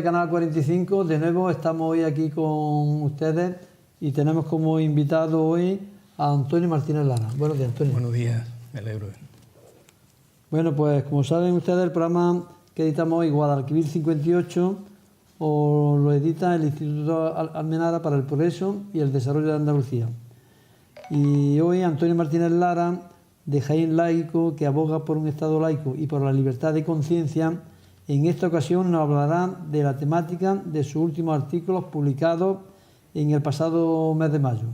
Canal 45, de nuevo estamos hoy aquí con ustedes y tenemos como invitado hoy a Antonio Martínez Lara. Buenos días, Antonio. Buenos días, me alegro. Bueno, pues como saben ustedes, el programa que editamos hoy, Guadalquivir 58, o lo edita el Instituto Almenara para el Progreso y el Desarrollo de Andalucía. Y hoy Antonio Martínez Lara, de Jaén Laico, que aboga por un Estado laico y por la libertad de conciencia, en esta ocasión nos hablará de la temática de sus últimos artículos publicados en el pasado mes de mayo.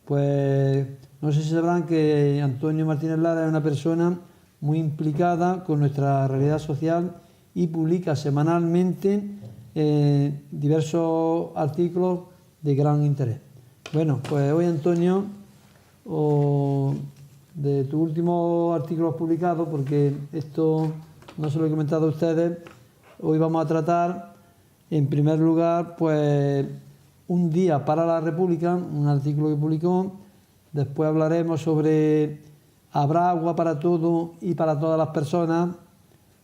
Pues no sé si sabrán que Antonio Martínez Lara es una persona muy implicada con nuestra realidad social y publica semanalmente diversos artículos de gran interés. Bueno, pues hoy, Antonio, de tus últimos artículos publicados, porque esto no se lo he comentado a ustedes, hoy vamos a tratar, en primer lugar, pues un día para la República, un artículo que publicó. Después hablaremos sobre habrá agua para todo y para todas las personas.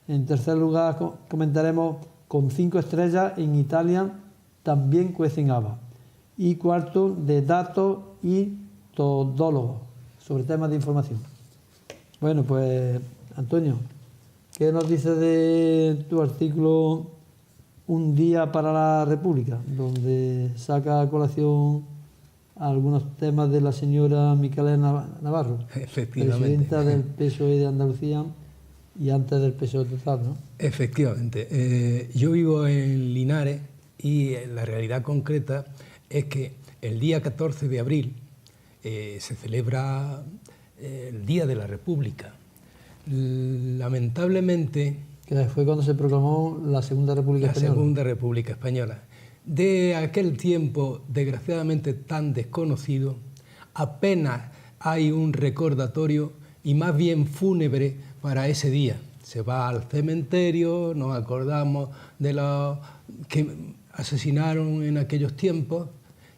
En tercer lugar, comentaremos con 5 estrellas en Italia también cuecen habas. Y cuarto, de datos y todólogos, sobre temas de información. Bueno, pues, Antonio, ¿qué nos dices de tu artículo Un día para la República, donde saca a colación algunos temas de la señora Micaela Navarro, presidenta del PSOE de Andalucía y antes del PSOE total, ¿no? Efectivamente. Yo vivo en Linares y la realidad concreta es que el día 14 de abril se celebra el Día de la República. Lamentablemente... Que fue cuando se proclamó la Segunda República Española. La Segunda República Española. De aquel tiempo, desgraciadamente tan desconocido, apenas hay un recordatorio y más bien fúnebre para ese día. Se va al cementerio, nos acordamos de los que asesinaron en aquellos tiempos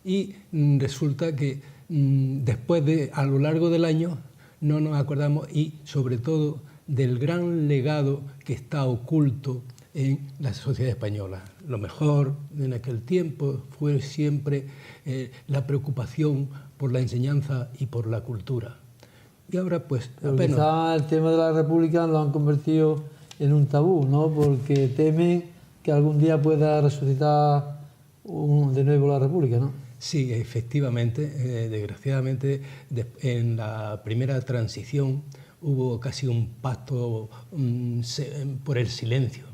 y resulta que después a lo largo del año no nos acordamos y sobre todo del gran legado que está oculto en la sociedad española. Lo mejor en aquel tiempo fue siempre la preocupación por la enseñanza y por la cultura. Y ahora pues apenas... Quizá el tema de la República lo han convertido en un tabú, ¿no? Porque temen que algún día pueda resucitar de nuevo la República, ¿no? Sí, efectivamente, desgraciadamente en la primera transición hubo casi un pacto por el silencio.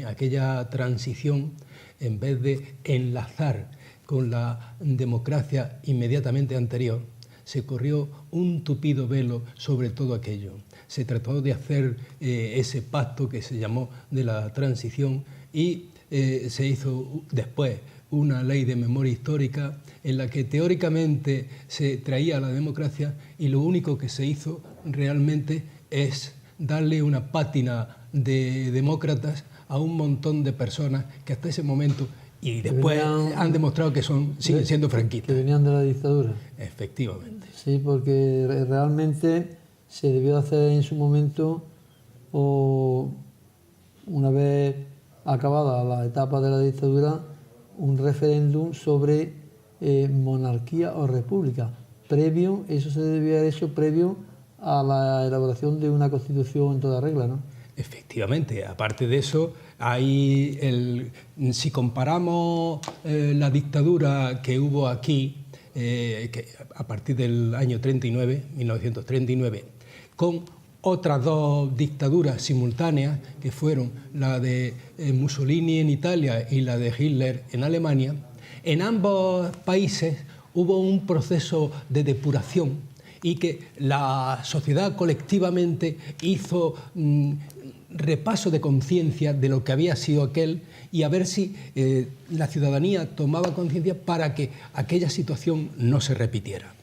Aquella transición, en vez de enlazar con la democracia inmediatamente anterior, se corrió un tupido velo sobre todo aquello. Se trató de hacer ese pacto que se llamó de la transición y se hizo después una ley de memoria histórica en la que teóricamente se traía la democracia y lo único que se hizo realmente es darle una pátina de demócratas a un montón de personas que hasta ese momento y después han demostrado que siguen siendo franquistas. Que venían de la dictadura. Efectivamente. Sí, porque realmente se debió hacer en su momento, una vez acabada la etapa de la dictadura, un referéndum sobre monarquía o república. Eso se debió haber hecho previo a la elaboración de una constitución en toda regla, ¿no? Efectivamente, aparte de eso, si comparamos la dictadura que hubo aquí, a partir del año 1939, con otras dos dictaduras simultáneas, que fueron la de Mussolini en Italia y la de Hitler en Alemania, en ambos países hubo un proceso de depuración y que la sociedad colectivamente hizo repaso de conciencia de lo que había sido aquel y a ver si la ciudadanía tomaba conciencia para que aquella situación no se repitiera.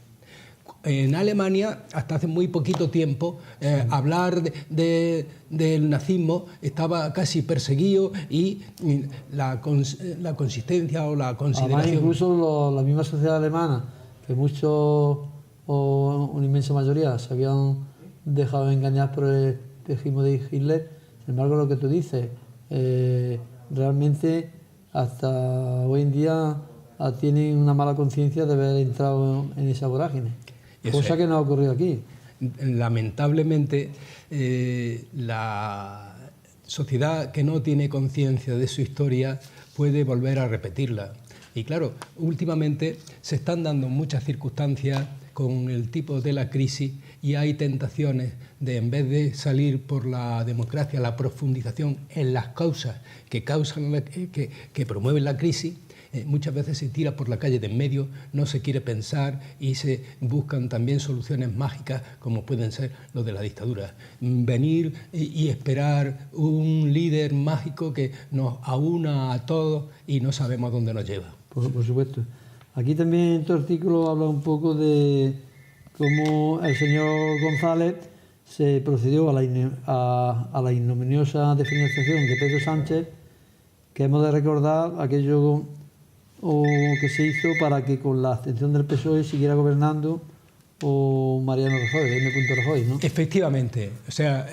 En Alemania, hasta hace muy poquito tiempo, hablar del nazismo estaba casi perseguido y la consistencia o la consideración... Además, incluso la misma sociedad alemana, que muchos o una inmensa mayoría se habían dejado engañar por el regime de Hitler. Sin embargo, lo que tú dices, realmente hasta hoy en día tienen una mala conciencia de haber entrado en esa vorágine, cosa que no ha ocurrido aquí. Lamentablemente, la sociedad que no tiene conciencia de su historia puede volver a repetirla. Y claro, últimamente se están dando muchas circunstancias con el tipo de la crisis y hay tentaciones de, en vez de salir por la democracia, la profundización en las causas que promueven la crisis, muchas veces se tira por la calle de en medio, no se quiere pensar y se buscan también soluciones mágicas como pueden ser los de la dictadura. Venir y esperar un líder mágico que nos aúna a todos y no sabemos dónde nos lleva. Por supuesto. Aquí también en tu artículo habla un poco de cómo el señor González se procedió a la ignominiosa defenestración de Pedro Sánchez, que hemos de recordar aquello que se hizo para que con la abstención del PSOE siguiera gobernando Mariano Rajoy, M. Rajoy, ¿no? Efectivamente. O sea,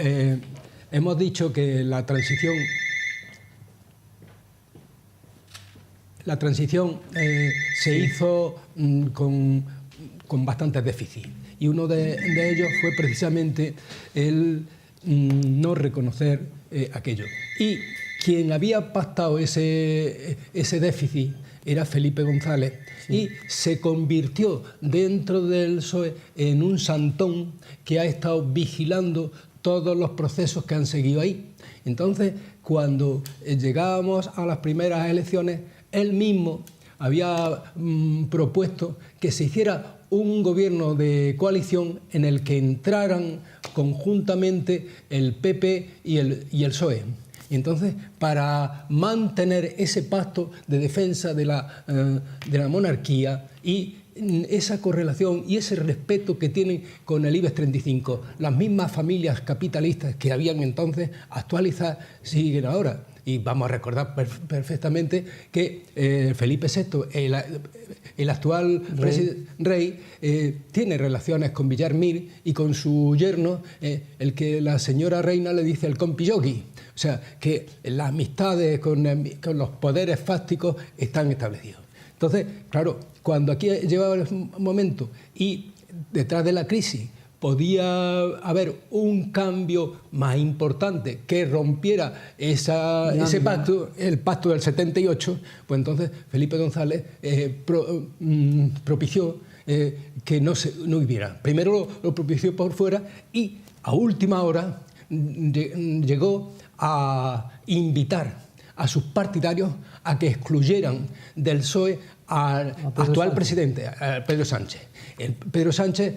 hemos dicho que la transición se hizo con bastantes déficits y uno de ellos fue precisamente el no reconocer aquello. Y quien había pactado ese déficit era Felipe González, sí. Y se convirtió dentro del PSOE en un santón que ha estado vigilando todos los procesos que han seguido ahí. Entonces, cuando llegábamos a las primeras elecciones, él mismo había propuesto que se hiciera un gobierno de coalición en el que entraran conjuntamente el PP y el PSOE. Y entonces, para mantener ese pacto de defensa de la monarquía y esa correlación y ese respeto que tienen con el IBEX 35, las mismas familias capitalistas que habían entonces, actualizadas, siguen ahora. Y vamos a recordar perfectamente que Felipe VI, el actual rey, tiene relaciones con Villarmir y con su yerno, el que la señora reina le dice el compi yogi. O sea, que las amistades con los poderes fácticos están establecidos. Entonces, claro, cuando aquí llegaba el momento y detrás de la crisis podía haber un cambio más importante que rompiera ese pacto, el pacto del 78, pues entonces Felipe González propició que no hubiera. Primero lo propició por fuera y a última hora llegó a invitar a sus partidarios a que excluyeran del PSOE al actual presidente, a Pedro Sánchez. Pedro Sánchez...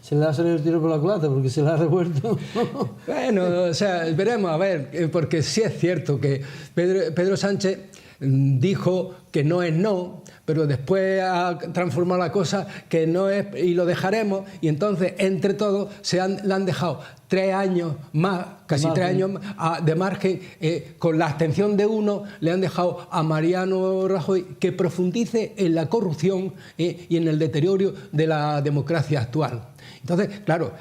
se le ha salido el tiro por la culata porque se le ha revuelto. Bueno, o sea, veremos, a ver, porque sí es cierto que Pedro Sánchez dijo que no es no, pero después ha transformado la cosa que no es y lo dejaremos, y entonces entre todos le han dejado 3 años más, casi 3 años de margen, con la abstención de uno le han dejado a Mariano Rajoy que profundice en la corrupción y en el deterioro de la democracia actual. Entonces, claro,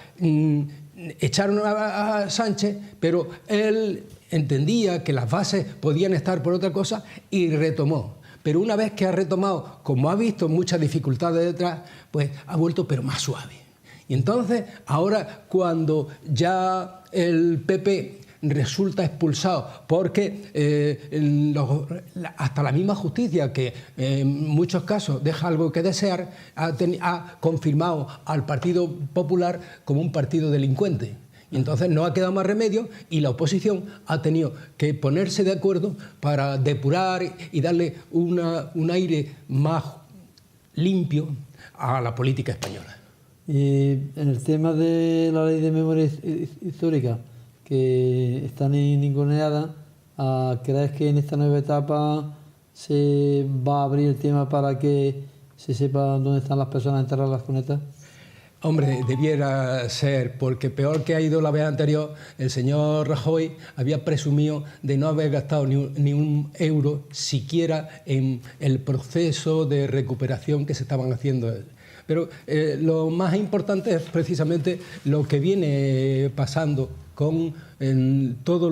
echaron a Sánchez, pero él entendía que las bases podían estar por otra cosa y retomó. Pero una vez que ha retomado, como ha visto muchas dificultades detrás, pues ha vuelto pero más suave. Y entonces, ahora cuando ya el PP resulta expulsado porque hasta la misma justicia, que en muchos casos deja algo que desear, ha confirmado al Partido Popular como un partido delincuente. Y entonces no ha quedado más remedio y la oposición ha tenido que ponerse de acuerdo para depurar y darle un aire más limpio a la política española. Y en el tema de la ley de memoria histórica, que está ninguneada, ¿crees que en esta nueva etapa se va a abrir el tema para que se sepa dónde están las personas enterradas en las cunetas? Hombre, debiera ser, porque peor que ha ido la vez anterior, el señor Rajoy había presumido de no haber gastado ni un euro siquiera en el proceso de recuperación que se estaban haciendo. Pero lo más importante es precisamente lo que viene pasando con todo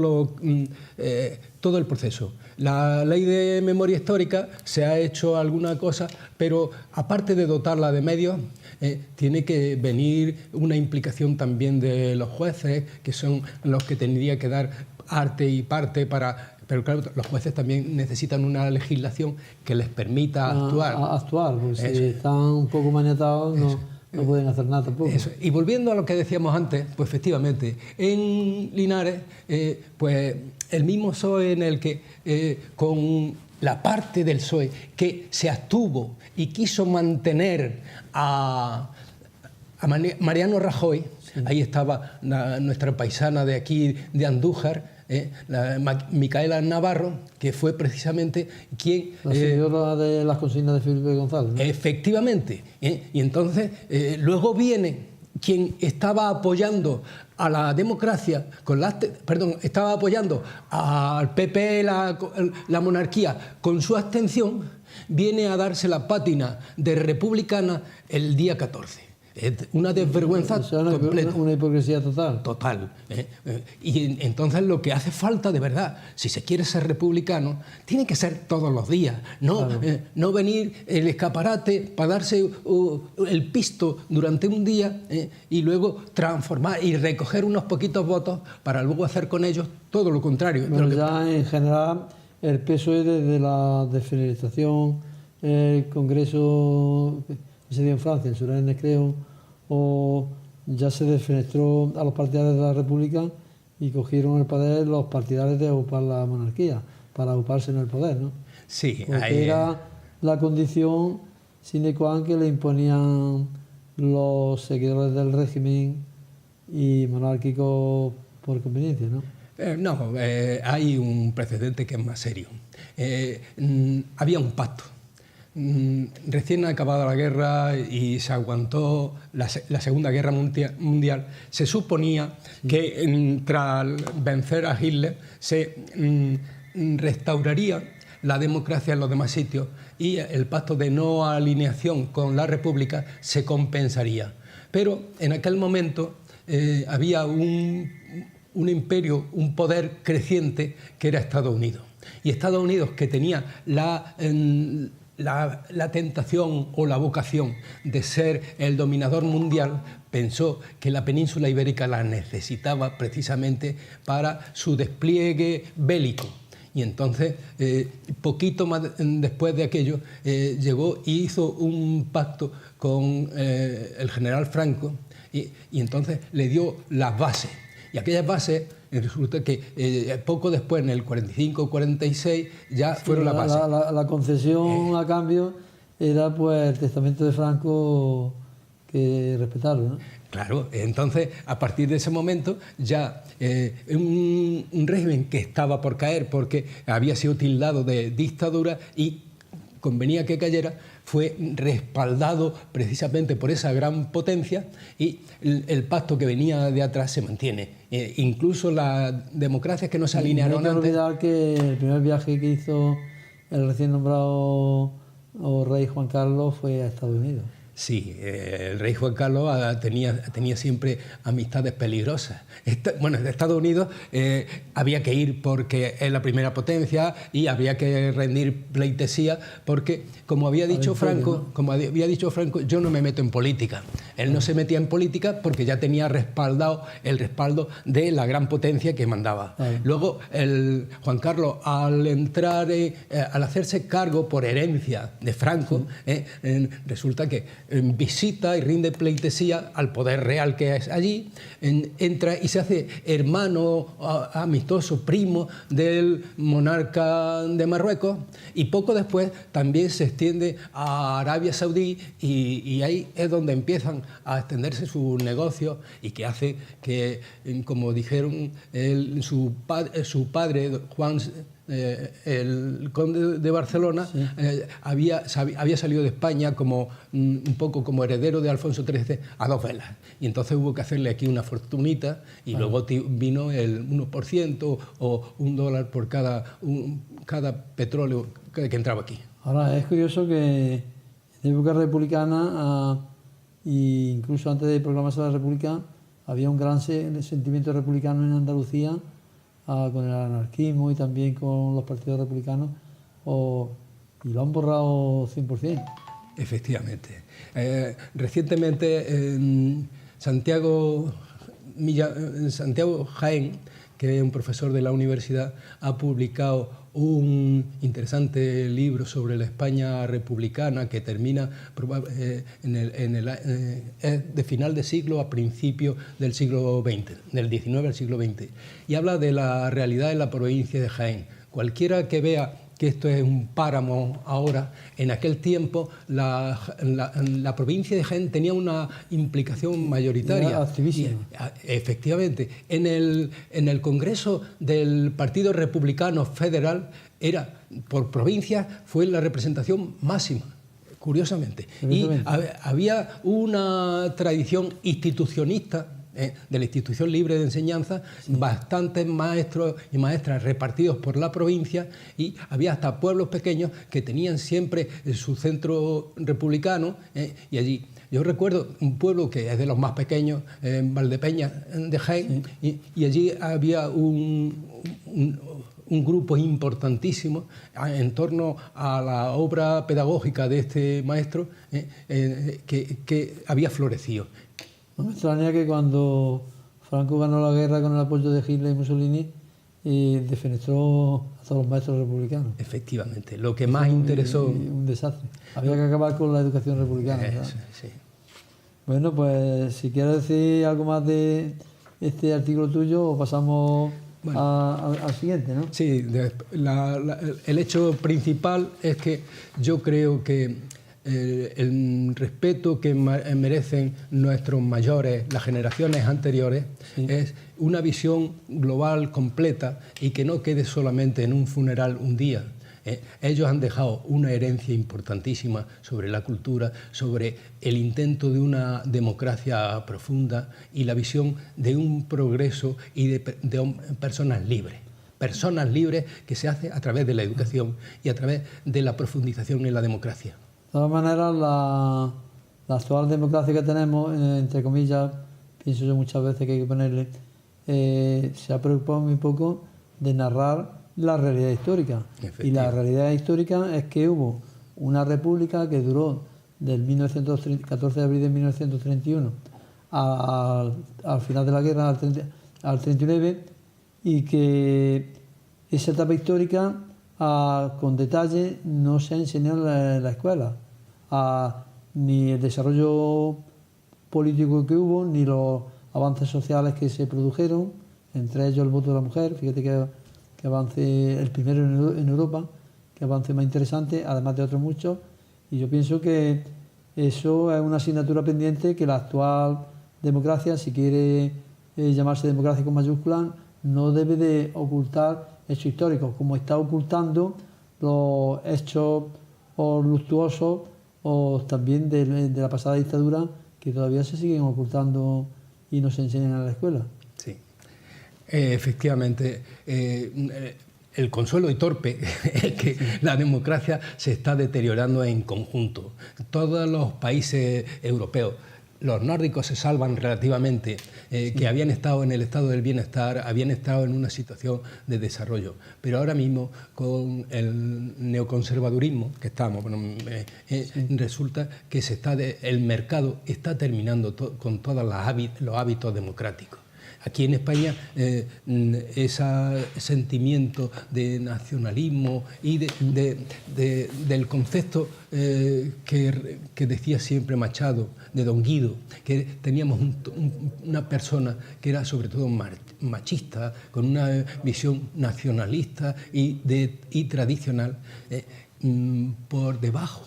el proceso. La ley de memoria histórica se ha hecho alguna cosa, pero aparte de dotarla de medios, tiene que venir una implicación también de los jueces, que son los que tendría que dar arte y parte para... Pero claro, los jueces también necesitan una legislación que les permita actuar. Actuar, porque si están un poco maniatados no pueden hacer nada tampoco. Eso. Y volviendo a lo que decíamos antes, pues efectivamente, en Linares, pues el mismo PSOE en el que con la parte del PSOE que se abstuvo y quiso mantener a Mariano Rajoy, sí. Ahí estaba nuestra paisana de aquí, de Andújar, Micaela Navarro, que fue precisamente quien... La señora de las consignas de Felipe González, ¿no? Efectivamente. Y entonces luego viene quien estaba apoyando a la democracia, estaba apoyando al PP, la monarquía, con su abstención, viene a darse la pátina de republicana el día 14. Es una desvergüenza completa. Una hipocresía total. Total. Y entonces lo que hace falta de verdad, si se quiere ser republicano, tiene que ser todos los días. No, claro. No venir el escaparate para darse el pisto durante un día y luego transformar y recoger unos poquitos votos para luego hacer con ellos todo lo contrario. Bueno, ya en general el PSOE desde la desfederalización, el Congreso... se dio en Francia, en Suresnes creo, o ya se defenestró a los partidarios de la República y cogieron el poder los partidarios de ocupar la monarquía, para ocuparse en el poder, ¿no? Sí, porque ahí era la condición sine qua non que le imponían los seguidores del régimen y monárquico por conveniencia, ¿no? No, hay un precedente que es más serio. Había un pacto. Recién acabada la guerra y se aguantó la Segunda Guerra Mundial, se suponía que tras vencer a Hitler se restauraría la democracia en los demás sitios y el pacto de no alineación con la República se compensaría. Pero en aquel momento había un imperio, un poder creciente que era Estados Unidos. Y Estados Unidos, que tenía la tentación o la vocación de ser el dominador mundial, pensó que la península ibérica la necesitaba precisamente para su despliegue bélico. Y entonces, poquito más después de aquello, llegó y hizo un pacto con el general Franco y entonces le dio las bases. Y aquellas bases... resulta que poco después, en el 45-46, ya fueron las bases. La concesión a cambio era pues el testamento de Franco que respetarlo, ¿no? Claro, entonces a partir de ese momento ya un régimen que estaba por caer porque había sido tildado de dictadura y convenía que cayera, fue respaldado precisamente por esa gran potencia y el pacto que venía de atrás se mantiene. Incluso las democracias que no se alinearon antes... No hay que olvidar que el primer viaje que hizo el recién nombrado rey Juan Carlos fue a Estados Unidos. Sí, el rey Juan Carlos tenía siempre amistades peligrosas. Bueno, de Estados Unidos había que ir porque es la primera potencia y había que rendir pleitesía porque, como había dicho Franco, yo no me meto en política. Él no se metía en política porque ya tenía el respaldo de la gran potencia que mandaba. Luego, Juan Carlos, al hacerse cargo por herencia de Franco, resulta que visita y rinde pleitesía al poder real que es allí, entra y se hace hermano amistoso, primo del monarca de Marruecos y poco después también se extiende a Arabia Saudí y ahí es donde empiezan a extenderse sus negocios y que hace que, como dijeron su padre Juan, el conde de Barcelona, sí. había salido de España como un poco como heredero de Alfonso XIII a dos velas y entonces hubo que hacerle aquí una fortunita y luego vino el 1% o $1 por cada petróleo que entraba aquí. Ahora es curioso que en época republicana e incluso antes de proclamarse la República había un gran sentimiento republicano en Andalucía, con el anarquismo y también con los partidos republicanos, y lo han borrado 100%. Efectivamente. Recientemente Santiago Jaén, que es un profesor de la universidad, ha publicado un interesante libro sobre la España republicana que termina de final de siglo a principios del siglo XX, del XIX al siglo XX, y habla de la realidad en la provincia de Jaén. Cualquiera que vea que esto es un páramo ahora, en aquel tiempo la provincia de Jaén tenía una implicación mayoritaria. Activísima. Efectivamente, en el Congreso del Partido Republicano Federal, por provincia, fue la representación máxima, curiosamente. Y había una tradición institucionista de la Institución Libre de Enseñanza, bastantes maestros y maestras repartidos por la provincia, y había hasta pueblos pequeños que tenían siempre su centro republicano, y allí. Yo recuerdo un pueblo que es de los más pequeños, Valdepeñas de Jaén, y allí había un grupo importantísimo en torno a la obra pedagógica de este maestro que había florecido. No me extraña que cuando Franco ganó la guerra con el apoyo de Hitler y Mussolini, defenestró a todos los maestros republicanos. Efectivamente, lo que más interesó... Un desastre. Había que acabar con la educación republicana. Sí. Bueno, pues si quieres decir algo más de este artículo tuyo, o pasamos al siguiente, ¿no? Sí, el hecho principal es que yo creo que el respeto que merecen nuestros mayores, las generaciones anteriores, es una visión global completa y que no quede solamente en un funeral un día. Ellos han dejado una herencia importantísima sobre la cultura, sobre el intento de una democracia profunda y la visión de un progreso y de personas libres. Personas libres que se hace a través de la educación y a través de la profundización en la democracia. De todas maneras, la actual democracia que tenemos, entre comillas, pienso yo muchas veces que hay que ponerle, se ha preocupado muy poco de narrar la realidad histórica. Y la realidad histórica es que hubo una república que duró del 14 de abril de 1931 al final de la guerra, al 39, y que esa etapa histórica con detalle no se ha enseñado en la escuela. Ni el desarrollo político que hubo, ni los avances sociales que se produjeron, entre ellos el voto de la mujer. Fíjate que avance el primero en Europa, que avance más interesante, además de otros muchos, y yo pienso que eso es una asignatura pendiente que la actual democracia, si quiere llamarse democracia con mayúsculas, no debe de ocultar hechos históricos, como está ocultando los hechos luctuosos o también de la pasada dictadura, que todavía se siguen ocultando y no se enseñan en la escuela. Sí, efectivamente. El consuelo y torpe es que la democracia se está deteriorando en conjunto. Todos los países europeos, los nórdicos se salvan relativamente, que habían estado en el estado del bienestar, habían estado en una situación de desarrollo. Pero ahora mismo, con el neoconservadurismo que estamos, resulta que el mercado está terminando con todos los hábitos democráticos. Aquí en España ese sentimiento de nacionalismo y del concepto que decía siempre Machado, de Don Guido, que teníamos una persona que era sobre todo machista, con una visión nacionalista y tradicional, por debajo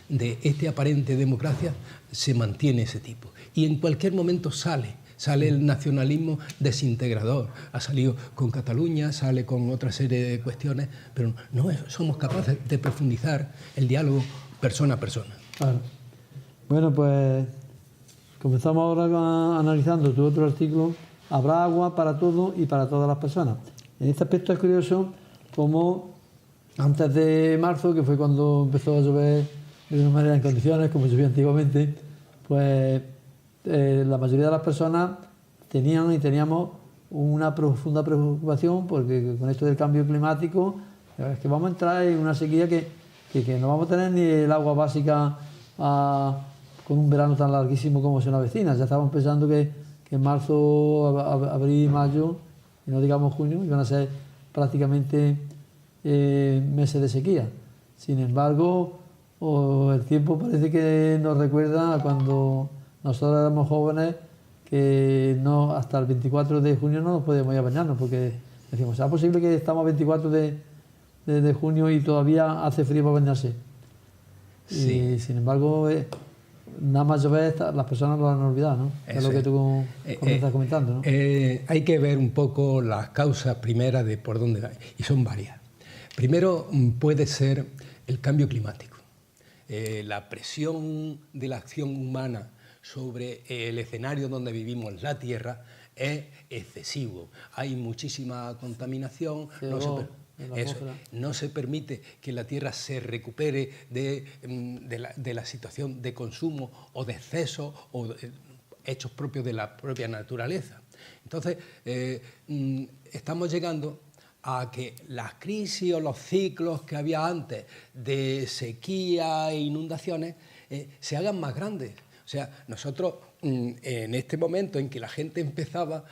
de esta aparente democracia se mantiene ese tipo. Y en cualquier momento sale el nacionalismo desintegrador. Ha salido con Cataluña, sale con otra serie de cuestiones, pero no somos capaces de profundizar el diálogo persona a persona. Claro. Bueno, pues comenzamos ahora analizando tu otro artículo. Habrá agua para todo y para todas las personas. En este aspecto es curioso cómo antes de marzo, que fue cuando empezó a llover de una manera en condiciones, como llovía antiguamente, pues la mayoría de las personas tenían y teníamos una profunda preocupación porque con esto del cambio climático es que vamos a entrar en una sequía que no vamos a tener ni el agua básica con un verano tan larguísimo como se nos avecina. Ya estábamos pensando que en marzo, abril, mayo, y no digamos junio, iban a ser prácticamente meses de sequía. Sin embargo, el tiempo parece que nos recuerda a cuando nosotros éramos jóvenes, que no, hasta el 24 de junio no nos podíamos ir a bañarnos, porque decimos, ¿es posible que estamos a 24 de junio y todavía hace frío para bañarse? Sí. Y sin embargo, nada más llover, las personas lo han olvidado, ¿no? Es lo que tú estás comentando, ¿no? Hay que ver un poco las causas primeras de por dónde va, y son varias. Primero puede ser el cambio climático. La presión de la acción humana sobre el escenario donde vivimos, la Tierra, es excesivo. Hay muchísima contaminación, no se permite que la Tierra se recupere de la situación de consumo o de exceso o hechos propios de la propia naturaleza. Entonces, estamos llegando a que las crisis o los ciclos que había antes de sequía e inundaciones se hagan más grandes. O sea, nosotros en este momento en que la gente empezaba,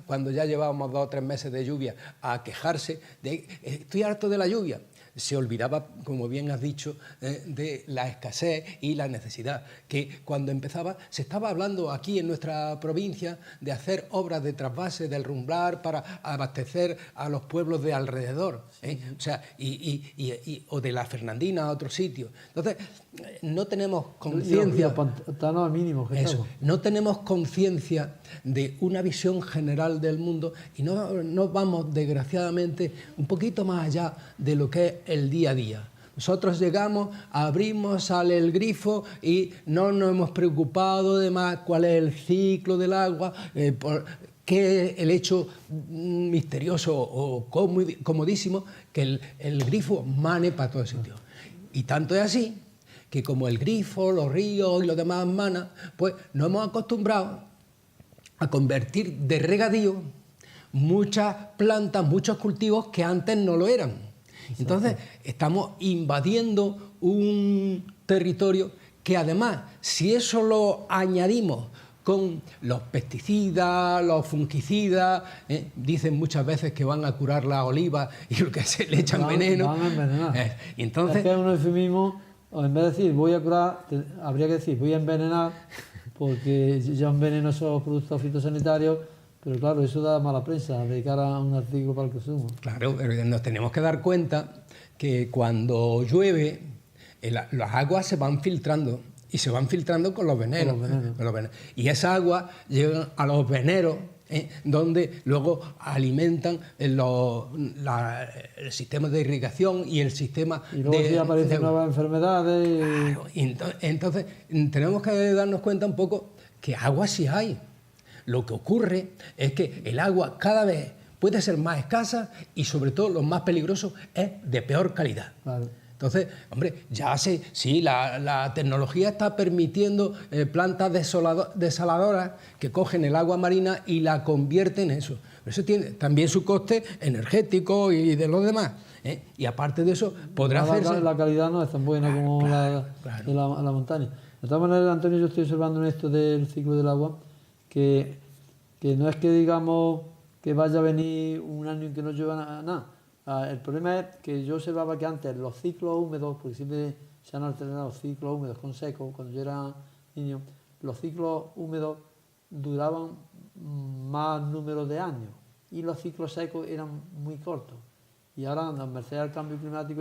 cuando ya llevábamos 2 o 3 meses de lluvia, a quejarse de estoy harto de la lluvia, se olvidaba, como bien has dicho, de la escasez y la necesidad, que cuando empezaba se estaba hablando aquí en nuestra provincia de hacer obras de trasvase del Rumblar para abastecer a los pueblos de alrededor, o sea, o de la Fernandina a otro sitio. Entonces, no tenemos conciencia, no tenemos conciencia de una visión general del mundo y no vamos, desgraciadamente, un poquito más allá de lo que es el día a día. Nosotros llegamos, abrimos, sale el grifo y no nos hemos preocupado de más cuál es el ciclo del agua, qué es el hecho misterioso o comodísimo que el grifo mane para todo sitio. Y tanto es así que como el grifo, los ríos y los demás manan, pues nos hemos acostumbrado a convertir de regadío muchas plantas, muchos cultivos que antes no lo eran. Entonces, estamos invadiendo un territorio que además, si eso lo añadimos con los pesticidas, los fungicidas, dicen muchas veces que van a curar la oliva y lo que se le echan veneno. Van a envenenar. Entonces, es que es un eufemismo, en vez de decir voy a curar, habría que decir voy a envenenar, porque ya enveneno esos productos fitosanitarios. Pero claro, eso da mala prensa de cara a un artículo para el consumo. Claro, pero nos tenemos que dar cuenta que cuando llueve, las aguas se van filtrando y se van filtrando con los venenos. Y esa agua llega a los veneros, donde luego alimentan el sistema de irrigación y el sistema y luego sí aparecen nuevas enfermedades. Claro, entonces tenemos que darnos cuenta un poco que agua sí hay. Lo que ocurre es que el agua cada vez puede ser más escasa y, sobre todo, lo más peligroso es de peor calidad. Claro. Entonces, hombre, sí, la tecnología está permitiendo plantas desaladoras que cogen el agua marina y la convierten en eso. Pero eso tiene también su coste energético y de los demás. Y aparte de eso, podrá hacerse... La calidad no es tan buena como la de la montaña. De todas maneras, Antonio, yo estoy observando en esto del ciclo del agua que no es que digamos que vaya a venir un año en que no llueva nada. El problema es que yo observaba que antes los ciclos húmedos, porque siempre se han alternado ciclos húmedos con secos, cuando yo era niño, los ciclos húmedos duraban más número de años y los ciclos secos eran muy cortos. Y ahora, a merced al cambio climático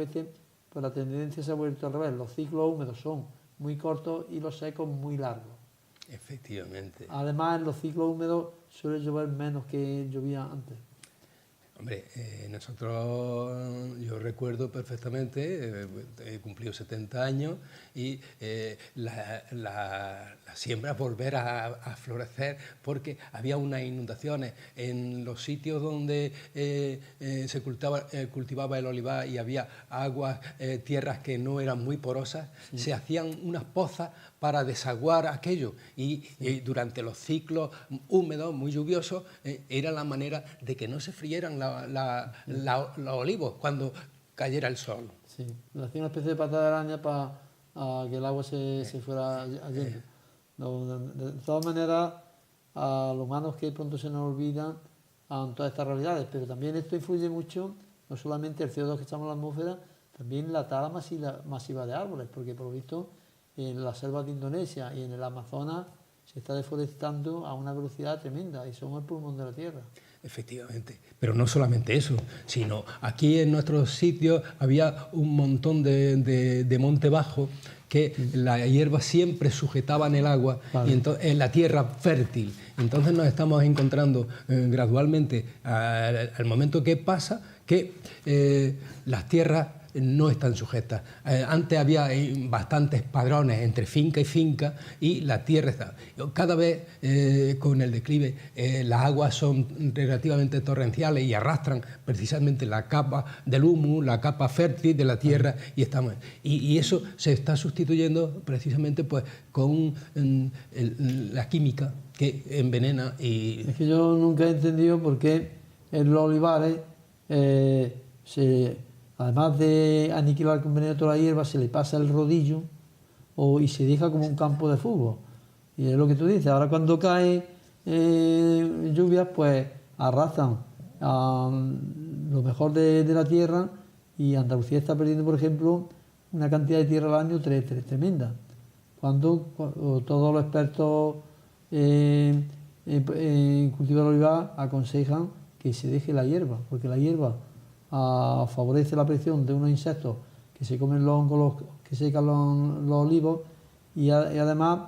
pues la tendencia se ha vuelto al revés. Los ciclos húmedos son muy cortos y los secos muy largos. Efectivamente. Además, en los ciclos húmedos suele llover menos que llovía antes. Hombre, yo recuerdo perfectamente, he cumplido 70 años y la siembra volver a florecer porque había unas inundaciones en los sitios donde se cultivaba el olivar y había aguas, tierras que no eran muy porosas, se hacían unas pozas para desaguar aquello. Y durante los ciclos húmedos, muy lluviosos, era la manera de que no se frieran los olivos cuando cayera el sol. Sí, le hacía una especie de patada de araña para que el agua se fuera yendo. De todas maneras, a los humanos que pronto se nos olvidan todas estas realidades, pero también esto influye mucho, no solamente el CO2 que estamos en la atmósfera, también la tala masiva de árboles, porque por lo visto en las selvas de Indonesia y en el Amazonas se está deforestando a una velocidad tremenda y son el pulmón de la Tierra. Efectivamente, pero no solamente eso, sino aquí en nuestros sitios había un montón de monte bajo que la hierba siempre sujetaba en el agua, vale, y entonces, en la tierra fértil. Entonces nos estamos encontrando gradualmente al momento que pasa que las tierras no están sujetas. Antes había bastantes padrones entre finca y finca y la tierra está. Cada vez con el declive las aguas son relativamente torrenciales y arrastran precisamente la capa del humus, la capa fértil de la tierra, y eso se está sustituyendo precisamente pues con la química que envenena. Es que yo nunca he entendido por qué en los olivares además de aniquilar con veneno toda la hierba, se le pasa el rodillo y se deja como un campo de fútbol. Y es lo que tú dices, ahora cuando cae lluvias, pues arrasan lo mejor de la tierra, y Andalucía está perdiendo, por ejemplo, una cantidad de tierra al año tremenda. Cuando todos los expertos en cultivo de olivar aconsejan que se deje la hierba, porque la hierba favorece la aparición de unos insectos que se comen los hongos que secan los olivos, y además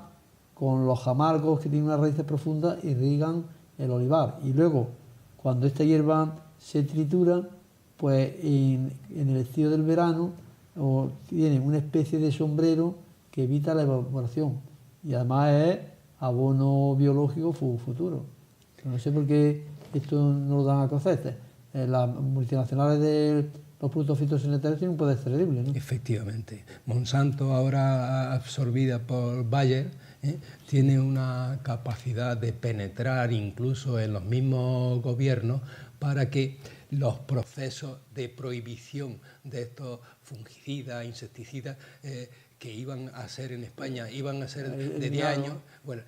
con los jamargos que tienen unas raíces profundas irrigan el olivar, y luego cuando esta hierba se tritura, pues en el estío del verano tiene una especie de sombrero que evita la evaporación, y además es abono biológico futuro. No sé por qué esto no lo dan a conocer. Las multinacionales de los productos fitosanitarios tienen un poder terrible, ¿no? Efectivamente. Monsanto, ahora absorbida por Bayer, tiene una capacidad de penetrar incluso en los mismos gobiernos para que los procesos de prohibición de estos fungicidas, insecticidas, que iban a ser en España, iban a ser de 10 años, bueno,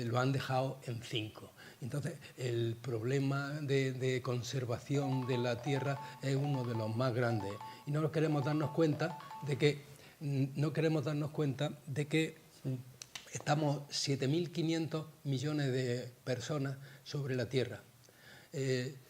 lo han dejado en 5. Entonces, el problema de conservación de la tierra es uno de los más grandes, y no queremos darnos cuenta de que sí, estamos 7.500 millones de personas sobre la tierra.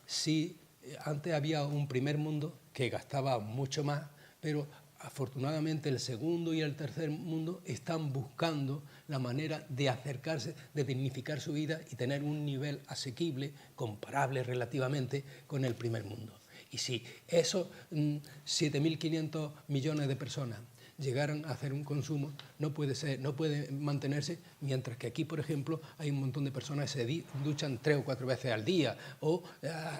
Sí, antes había un primer mundo que gastaba mucho más, pero afortunadamente el segundo y el tercer mundo están buscando la manera de acercarse, de dignificar su vida y tener un nivel asequible, comparable relativamente con el primer mundo. Y si esos 7.500 millones de personas llegaran a hacer un consumo, no puede mantenerse, mientras que aquí, por ejemplo, hay un montón de personas que se duchan 3 o 4 veces al día, o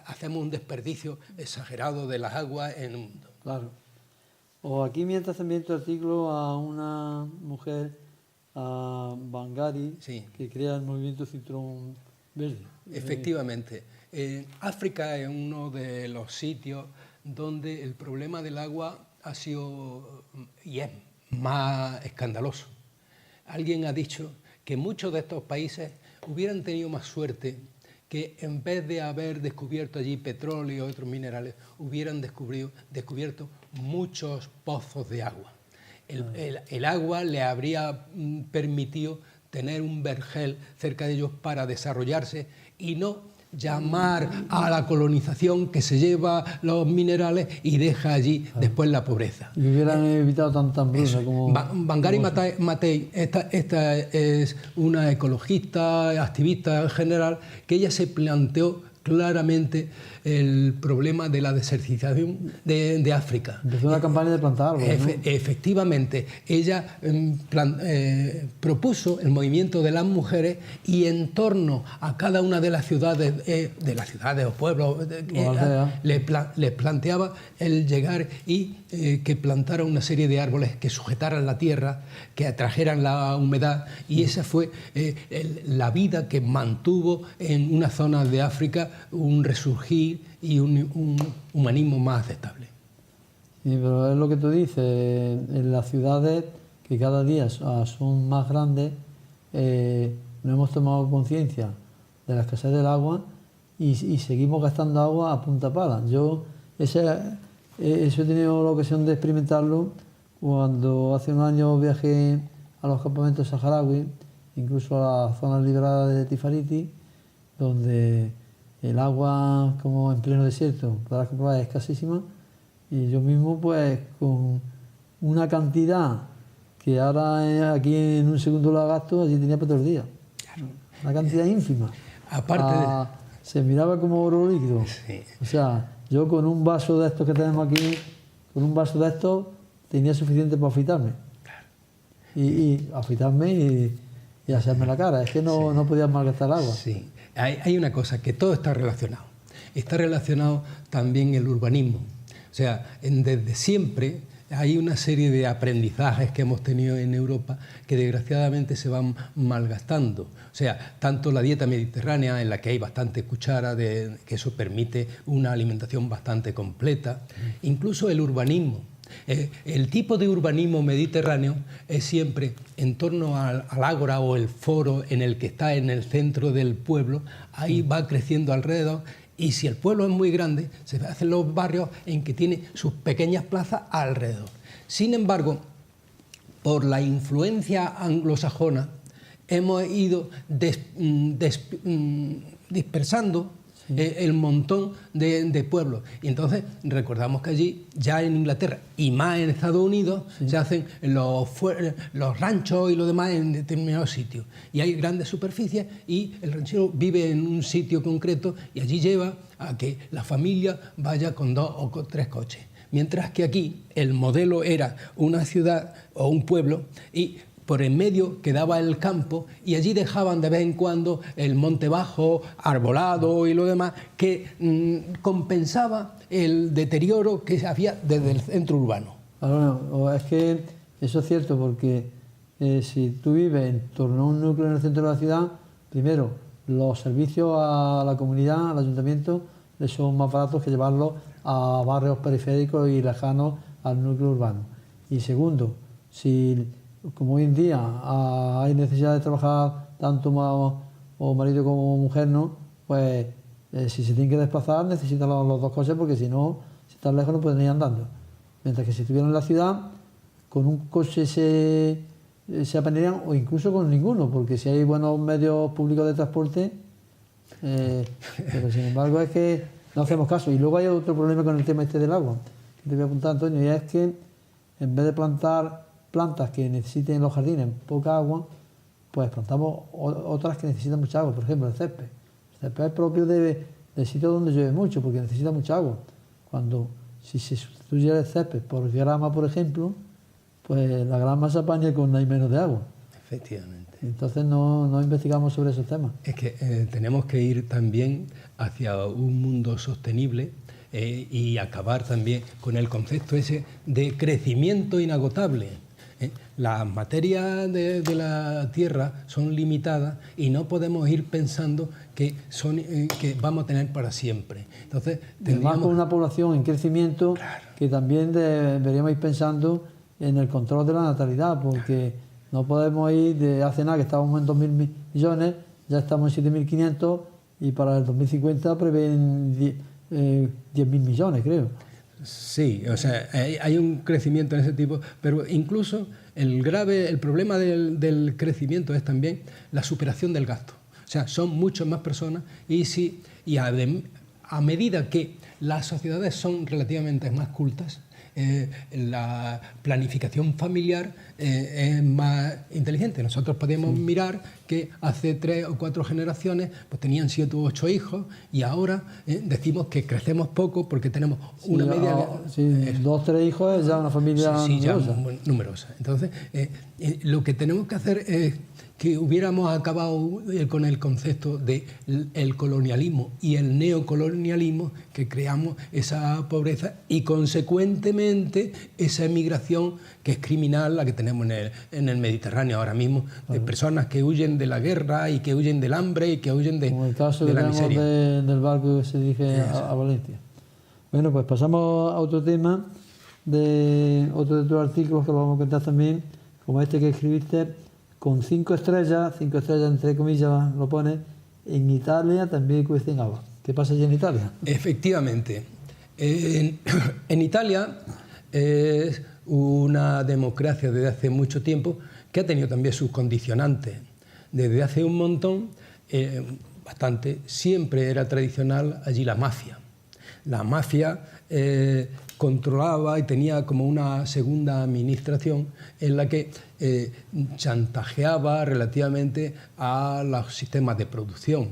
hacemos un desperdicio exagerado de las aguas en un mundo. Claro. O aquí, mientras también tu artículo, a una mujer, a Bangari, sí, que crea el movimiento Cinturón Verde. Efectivamente. África es uno de los sitios donde el problema del agua ha sido y es más escandaloso. Alguien ha dicho que muchos de estos países hubieran tenido más suerte que en vez de haber descubierto allí petróleo y otros minerales, hubieran descubierto muchos pozos de agua. El agua le habría permitido tener un vergel cerca de ellos para desarrollarse y no llamar a la colonización que se lleva los minerales y deja allí después la pobreza. Y hubieran evitado tanta hambruna como... Wangari Maathai, esta es una ecologista, activista en general, que ella se planteó claramente el problema de la desertización de África. Empezó una campaña de plantar árboles, ¿no? Efectivamente, ella propuso el movimiento de las mujeres y en torno a cada una de las ciudades o pueblos les planteaba el llegar y que plantara una serie de árboles que sujetaran la tierra, que atrajeran la humedad, y esa fue la vida que mantuvo en una zona de África un resurgir y un humanismo más aceptable. Sí, pero es lo que tú dices, en las ciudades que cada día son más grandes, no hemos tomado conciencia de la escasez del agua y seguimos gastando agua a punta pala. Eso he tenido la ocasión de experimentarlo cuando hace un año viajé a los campamentos saharauis, incluso a las zonas liberadas de Tifariti, donde el agua, como en pleno desierto, para comprobar, es escasísima, y yo mismo, pues, con una cantidad que ahora aquí en un segundo la gasto, allí tenía para todo el día. Una cantidad ínfima. Aparte se miraba como oro líquido. Sí. O sea, yo con un vaso de estos que tenemos aquí, con un vaso de estos, tenía suficiente para afeitarme. Claro. Y afeitarme y hacerme la cara. Es que no podía malgastar agua. Sí. Hay una cosa, que todo está relacionado. Está relacionado también el urbanismo. O sea, desde siempre hay una serie de aprendizajes que hemos tenido en Europa que desgraciadamente se van malgastando. O sea, tanto la dieta mediterránea, en la que hay bastante cuchara, que eso permite una alimentación bastante completa, incluso el urbanismo. El tipo de urbanismo mediterráneo es siempre en torno al ágora o el foro en el que está en el centro del pueblo, ahí va creciendo alrededor, y si el pueblo es muy grande, se hacen los barrios en que tiene sus pequeñas plazas alrededor. Sin embargo, por la influencia anglosajona, hemos ido dispersando el montón de pueblos. Y entonces recordamos que allí, ya en Inglaterra y más en Estados Unidos, se hacen los ranchos y lo demás en determinados sitios. Y hay grandes superficies y el ranchero vive en un sitio concreto y allí lleva a que la familia vaya con 2 o 3 coches. Mientras que aquí el modelo era una ciudad o un pueblo y por en medio quedaba el campo y allí dejaban de vez en cuando el monte bajo, arbolado y lo demás, que compensaba el deterioro que había desde el centro urbano. Bueno, es que eso es cierto, porque si tú vives en torno a un núcleo en el centro de la ciudad, primero, los servicios a la comunidad, al ayuntamiento, les son más baratos que llevarlos a barrios periféricos y lejanos al núcleo urbano. Y segundo, como hoy en día hay necesidad de trabajar tanto marido como mujer, ¿no? Pues si se tienen que desplazar necesitan los 2 coches, porque si no, si están lejos no pueden ir andando. Mientras que si estuvieran en la ciudad, con un coche se apañarían, o incluso con ninguno, porque si hay buenos medios públicos de transporte, pero sin embargo es que no hacemos caso. Y luego hay otro problema con el tema del agua, que te voy a apuntar, Antonio, y es que en vez de plantar plantas que necesiten en los jardines poca agua, pues plantamos otras que necesitan mucha agua. Por ejemplo, el césped. El césped es propio de sitios donde llueve mucho, porque necesita mucha agua. Si se sustituye el césped por grama, por ejemplo, pues la grama se apaña con hay menos de agua. Efectivamente. Entonces no investigamos sobre esos temas. Es que tenemos que ir también hacia un mundo sostenible y acabar también con el concepto ese de crecimiento inagotable. Las materias de la Tierra son limitadas y no podemos ir pensando que vamos a tener para siempre. Entonces, además, con una población en crecimiento, claro, que también deberíamos ir pensando en el control de la natalidad, porque no podemos ir de hace nada, que estábamos en 2.000 millones, ya estamos en 7.500 y para el 2050 prevén 10.000 millones, creo. Sí, o sea, hay un crecimiento en ese tipo, pero incluso el problema del crecimiento es también la superación del gasto. O sea, son muchas más personas y a medida que las sociedades son relativamente más cultas, la planificación familiar es más inteligente. Nosotros podemos mirar que hace 3 o 4 generaciones pues tenían 7 u 8 hijos y ahora decimos que crecemos poco porque tenemos una media... 2 o 3 hijos es ya una familia numerosa. Ya numerosa. Entonces, lo que tenemos que hacer es que hubiéramos acabado con el concepto del colonialismo y el neocolonialismo, que creamos esa pobreza y consecuentemente esa emigración que es criminal, la que tenemos en el Mediterráneo ahora mismo, de personas que huyen de la guerra y que huyen del hambre y que huyen de la miseria. Como el caso que tenemos del barco que se dirige a Valencia. Bueno, pues pasamos a otro tema, de otro de tus artículos que lo vamos a contar también, como este que escribiste, con 5 estrellas entre comillas lo pone, en Italia también cuecen agua. ¿Qué pasa allí en Italia? Efectivamente. En Italia es una democracia desde hace mucho tiempo que ha tenido también sus condicionantes. Desde hace un montón, bastante, siempre era tradicional allí la mafia. La mafia controlaba y tenía como una segunda administración en la que chantajeaba relativamente a los sistemas de producción.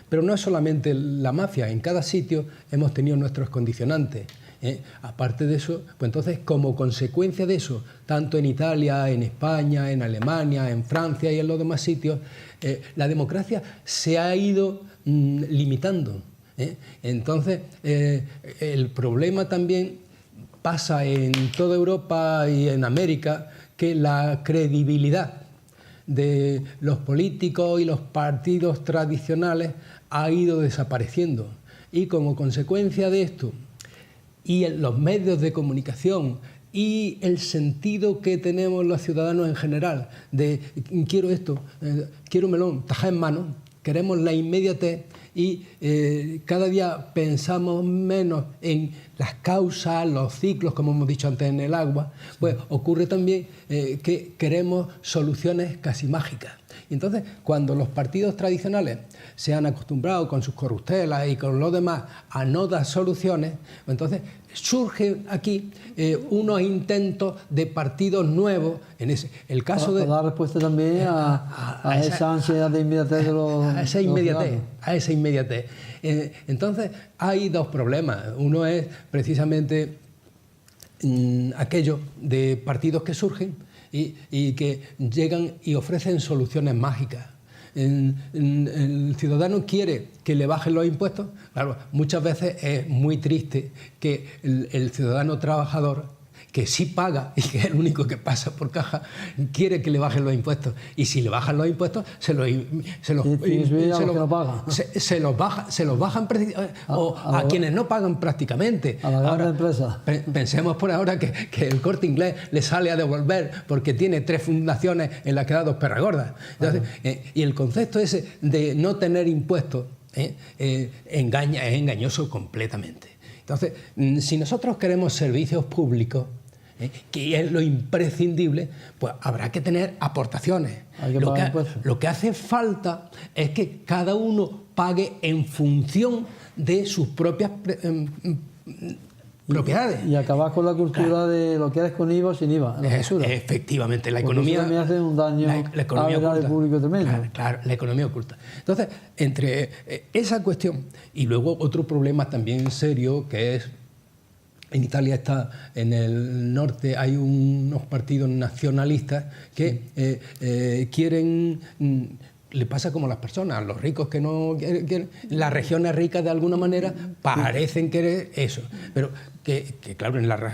Pero no es solamente la mafia, en cada sitio hemos tenido nuestros condicionantes. Aparte de eso, pues entonces como consecuencia de eso, tanto en Italia, en España, en Alemania, en Francia y en los demás sitios, la democracia se ha ido limitando. Entonces, el problema también pasa en toda Europa y en América, que la credibilidad de los políticos y los partidos tradicionales ha ido desapareciendo. Y como consecuencia de esto, y los medios de comunicación y el sentido que tenemos los ciudadanos en general de quiero esto, quiero melón, taja en mano, queremos la inmediatez y cada día pensamos menos en las causas, los ciclos, como hemos dicho antes en el agua, pues ocurre también que queremos soluciones casi mágicas. Y entonces, cuando los partidos tradicionales se han acostumbrado con sus corruptelas y con lo demás a no dar soluciones, entonces surgen aquí unos intentos de partidos nuevos. El caso para dar respuesta también a esa ansiedad de inmediatez de los... A esa inmediatez. Entonces, hay 2 problemas. Uno es precisamente aquello de partidos que surgen y que llegan y ofrecen soluciones mágicas. El ciudadano quiere que le bajen los impuestos. Claro, muchas veces es muy triste que el ciudadano trabajador, que sí paga y que es el único que pasa por caja, quiere que le bajen los impuestos. Y si le bajan los impuestos, se los bajan o a quienes no pagan prácticamente. A la gran empresa. Pensemos por ahora que el Corte Inglés le sale a devolver porque tiene 3 fundaciones en las que da 2 perras gordas. Entonces, y el concepto ese de no tener impuestos es engañoso completamente. Entonces, si nosotros queremos servicios públicos, que es lo imprescindible, pues habrá que tener aportaciones. Lo que hace falta es que cada uno pague en función de sus propias propiedades. Y acabar con la cultura de lo que eres con IVA o sin IVA. Efectivamente, la economía... Porque eso también hace un daño al público tremendo. Claro, la economía oculta. Entonces, entre esa cuestión y luego otro problema también serio que es... En Italia está, en el norte, hay unos partidos nacionalistas que quieren... Le pasa como a las personas, los ricos que no quieren... Las regiones ricas, de alguna manera, parecen querer eso. Pero que claro, en las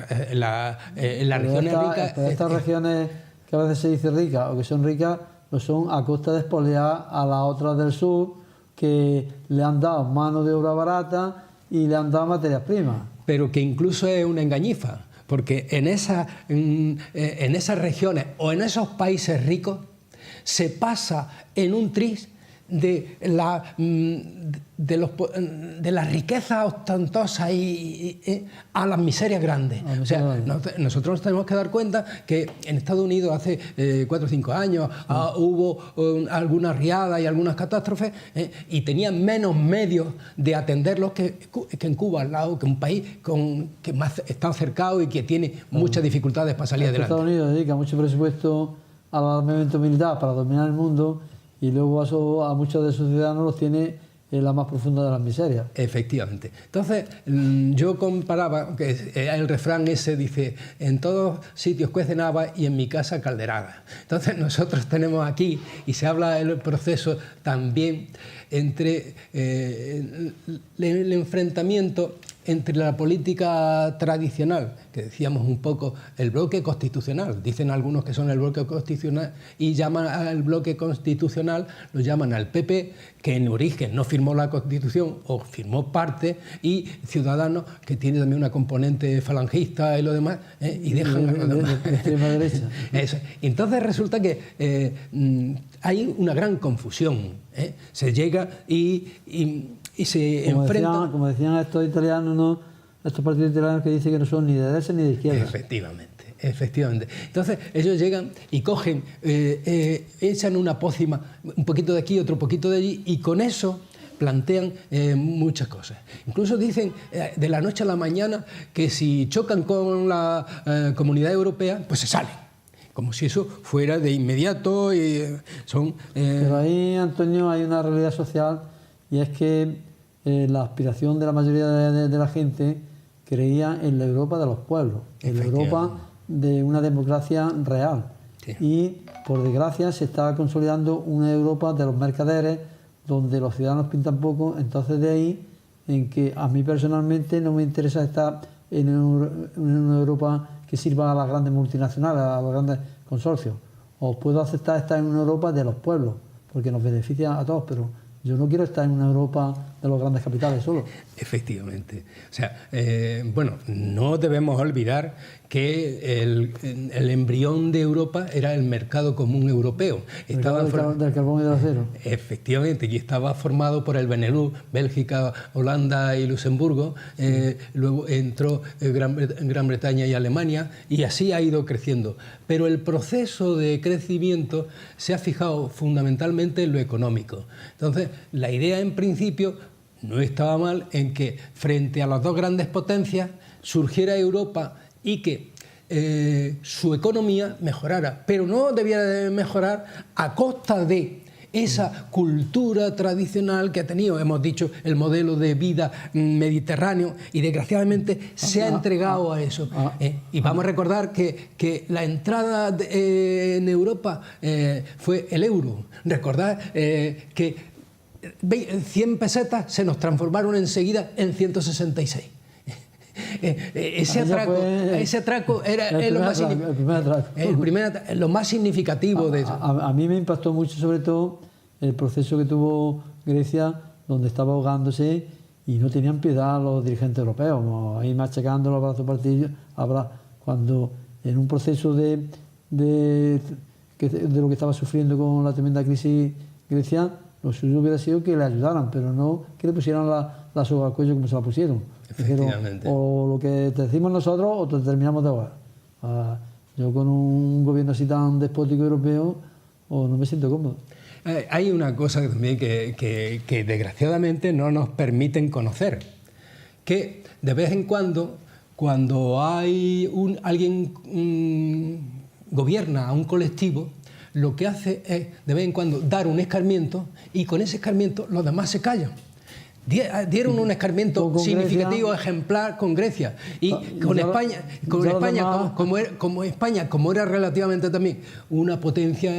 regiones ricas... Pero estas regiones que a veces se dice ricas o que son ricas, no son a costa de expoliar a las otras del sur que le han dado mano de obra barata y le han dado materias primas. Pero que incluso es una engañifa, porque en esas regiones o en esos países ricos se pasa en un tris de las riquezas ostentosas a las miserias grandes. O sea, nosotros nos tenemos que dar cuenta que en Estados Unidos hace 4 o 5 años hubo algunas riadas y algunas catástrofes y tenían menos medios de atenderlos que en Cuba, al lado, que un país que más está cercado y que tiene muchas dificultades para salir adelante. Estados Unidos dedica mucho presupuesto al armamento militar para dominar el mundo y luego a muchos de sus ciudadanos los tiene en la más profunda de las miserias. Efectivamente. Entonces, yo comparaba, que el refrán ese dice, en todos sitios cuecen habas y en mi casa calderadas. Entonces, nosotros tenemos aquí, y se habla del proceso también entre el enfrentamiento entre la política tradicional, que decíamos un poco el bloque constitucional, dicen algunos que son el bloque constitucional y llaman al bloque constitucional, lo llaman al PP, que en origen no firmó la Constitución o firmó parte, y Ciudadanos, que tiene también una componente falangista y lo demás, y dejan a lo demás. De extrema derecha. Eso. Entonces resulta que hay una gran confusión, se llega y se enfrenta... Como decían estos italianos, ¿no? Estos partidos italianos que dicen que no son ni de derecha ni de izquierda. Efectivamente. Entonces ellos llegan y cogen, echan una pócima, un poquito de aquí, otro poquito de allí, y con eso plantean muchas cosas. Incluso dicen de la noche a la mañana que si chocan con la Comunidad Europea, pues se salen. Como si eso fuera de inmediato. Pero ahí, Antonio, hay una realidad social, y es que la aspiración de la mayoría de la gente creía en la Europa de los pueblos, en la Europa de una democracia real. Sí. Y, por desgracia, se está consolidando una Europa de los mercaderes, donde los ciudadanos pintan poco. Entonces, de ahí en que a mí personalmente no me interesa estar en una Europa que sirva a las grandes multinacionales, a los grandes consorcios. Os puedo aceptar estar en una Europa de los pueblos, porque nos beneficia a todos, pero yo no quiero estar en una Europa de los grandes capitales solo. Efectivamente. O sea, bueno, no debemos olvidar que el embrión de Europa era el mercado común europeo. Del carbón y del acero. Efectivamente, y estaba formado por el Benelux, Bélgica, Holanda y Luxemburgo. Luego entró Gran Bretaña y Alemania, y así ha ido creciendo. Pero el proceso de crecimiento se ha fijado fundamentalmente en lo económico. Entonces, la idea en principio no estaba mal en que frente a las dos grandes potencias surgiera Europa y que su economía mejorara, pero no debiera de mejorar a costa de esa cultura tradicional que ha tenido, hemos dicho, el modelo de vida mediterráneo, y desgraciadamente se ha entregado a eso. Y vamos a recordar que la entrada en Europa fue el euro. Recordad que 100 pesetas se nos transformaron enseguida en 166. Ese atraco era lo más significativo de eso. A mí me impactó mucho, sobre todo, el proceso que tuvo Grecia, donde estaba ahogándose y no tenían piedad los dirigentes europeos, ahí machacando los brazos partidos, cuando en un proceso de lo que estaba sufriendo con la tremenda crisis Grecia, lo suyo hubiera sido que le ayudaran, pero no que le pusieran la soga al cuello como se la pusieron. Dijeron, o lo que te decimos nosotros o te terminamos de ahogar. Yo con un gobierno así tan despótico europeo no me siento cómodo. Hay una cosa también que desgraciadamente no nos permiten conocer, que de vez en cuando hay alguien gobierna a un colectivo, lo que hace es de vez en cuando dar un escarmiento, y con ese escarmiento los demás se callan. Dieron un escarmiento significativo, ejemplar con Grecia, y con España, como España, como era relativamente también una potencia,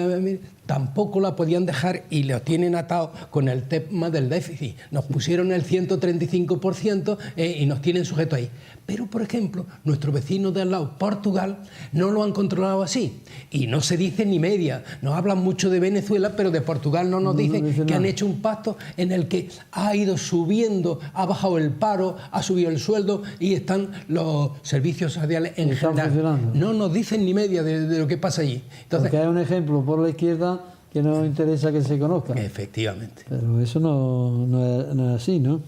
tampoco la podían dejar, y lo tienen atado con el tema del déficit. Nos pusieron el 135% y nos tienen sujetos ahí. Pero, por ejemplo, nuestro vecino de al lado, Portugal, no lo han controlado así. Y no se dice ni media. Nos hablan mucho de Venezuela, pero de Portugal no nos dicen que han hecho un pacto en el que ha ido subiendo, ha bajado el paro, ha subido el sueldo y están los servicios sociales en general. No nos dicen ni media de lo que pasa allí. Entonces, porque hay un ejemplo por la izquierda que no interesa que se conozca. Efectivamente. Pero eso no es así, ¿no?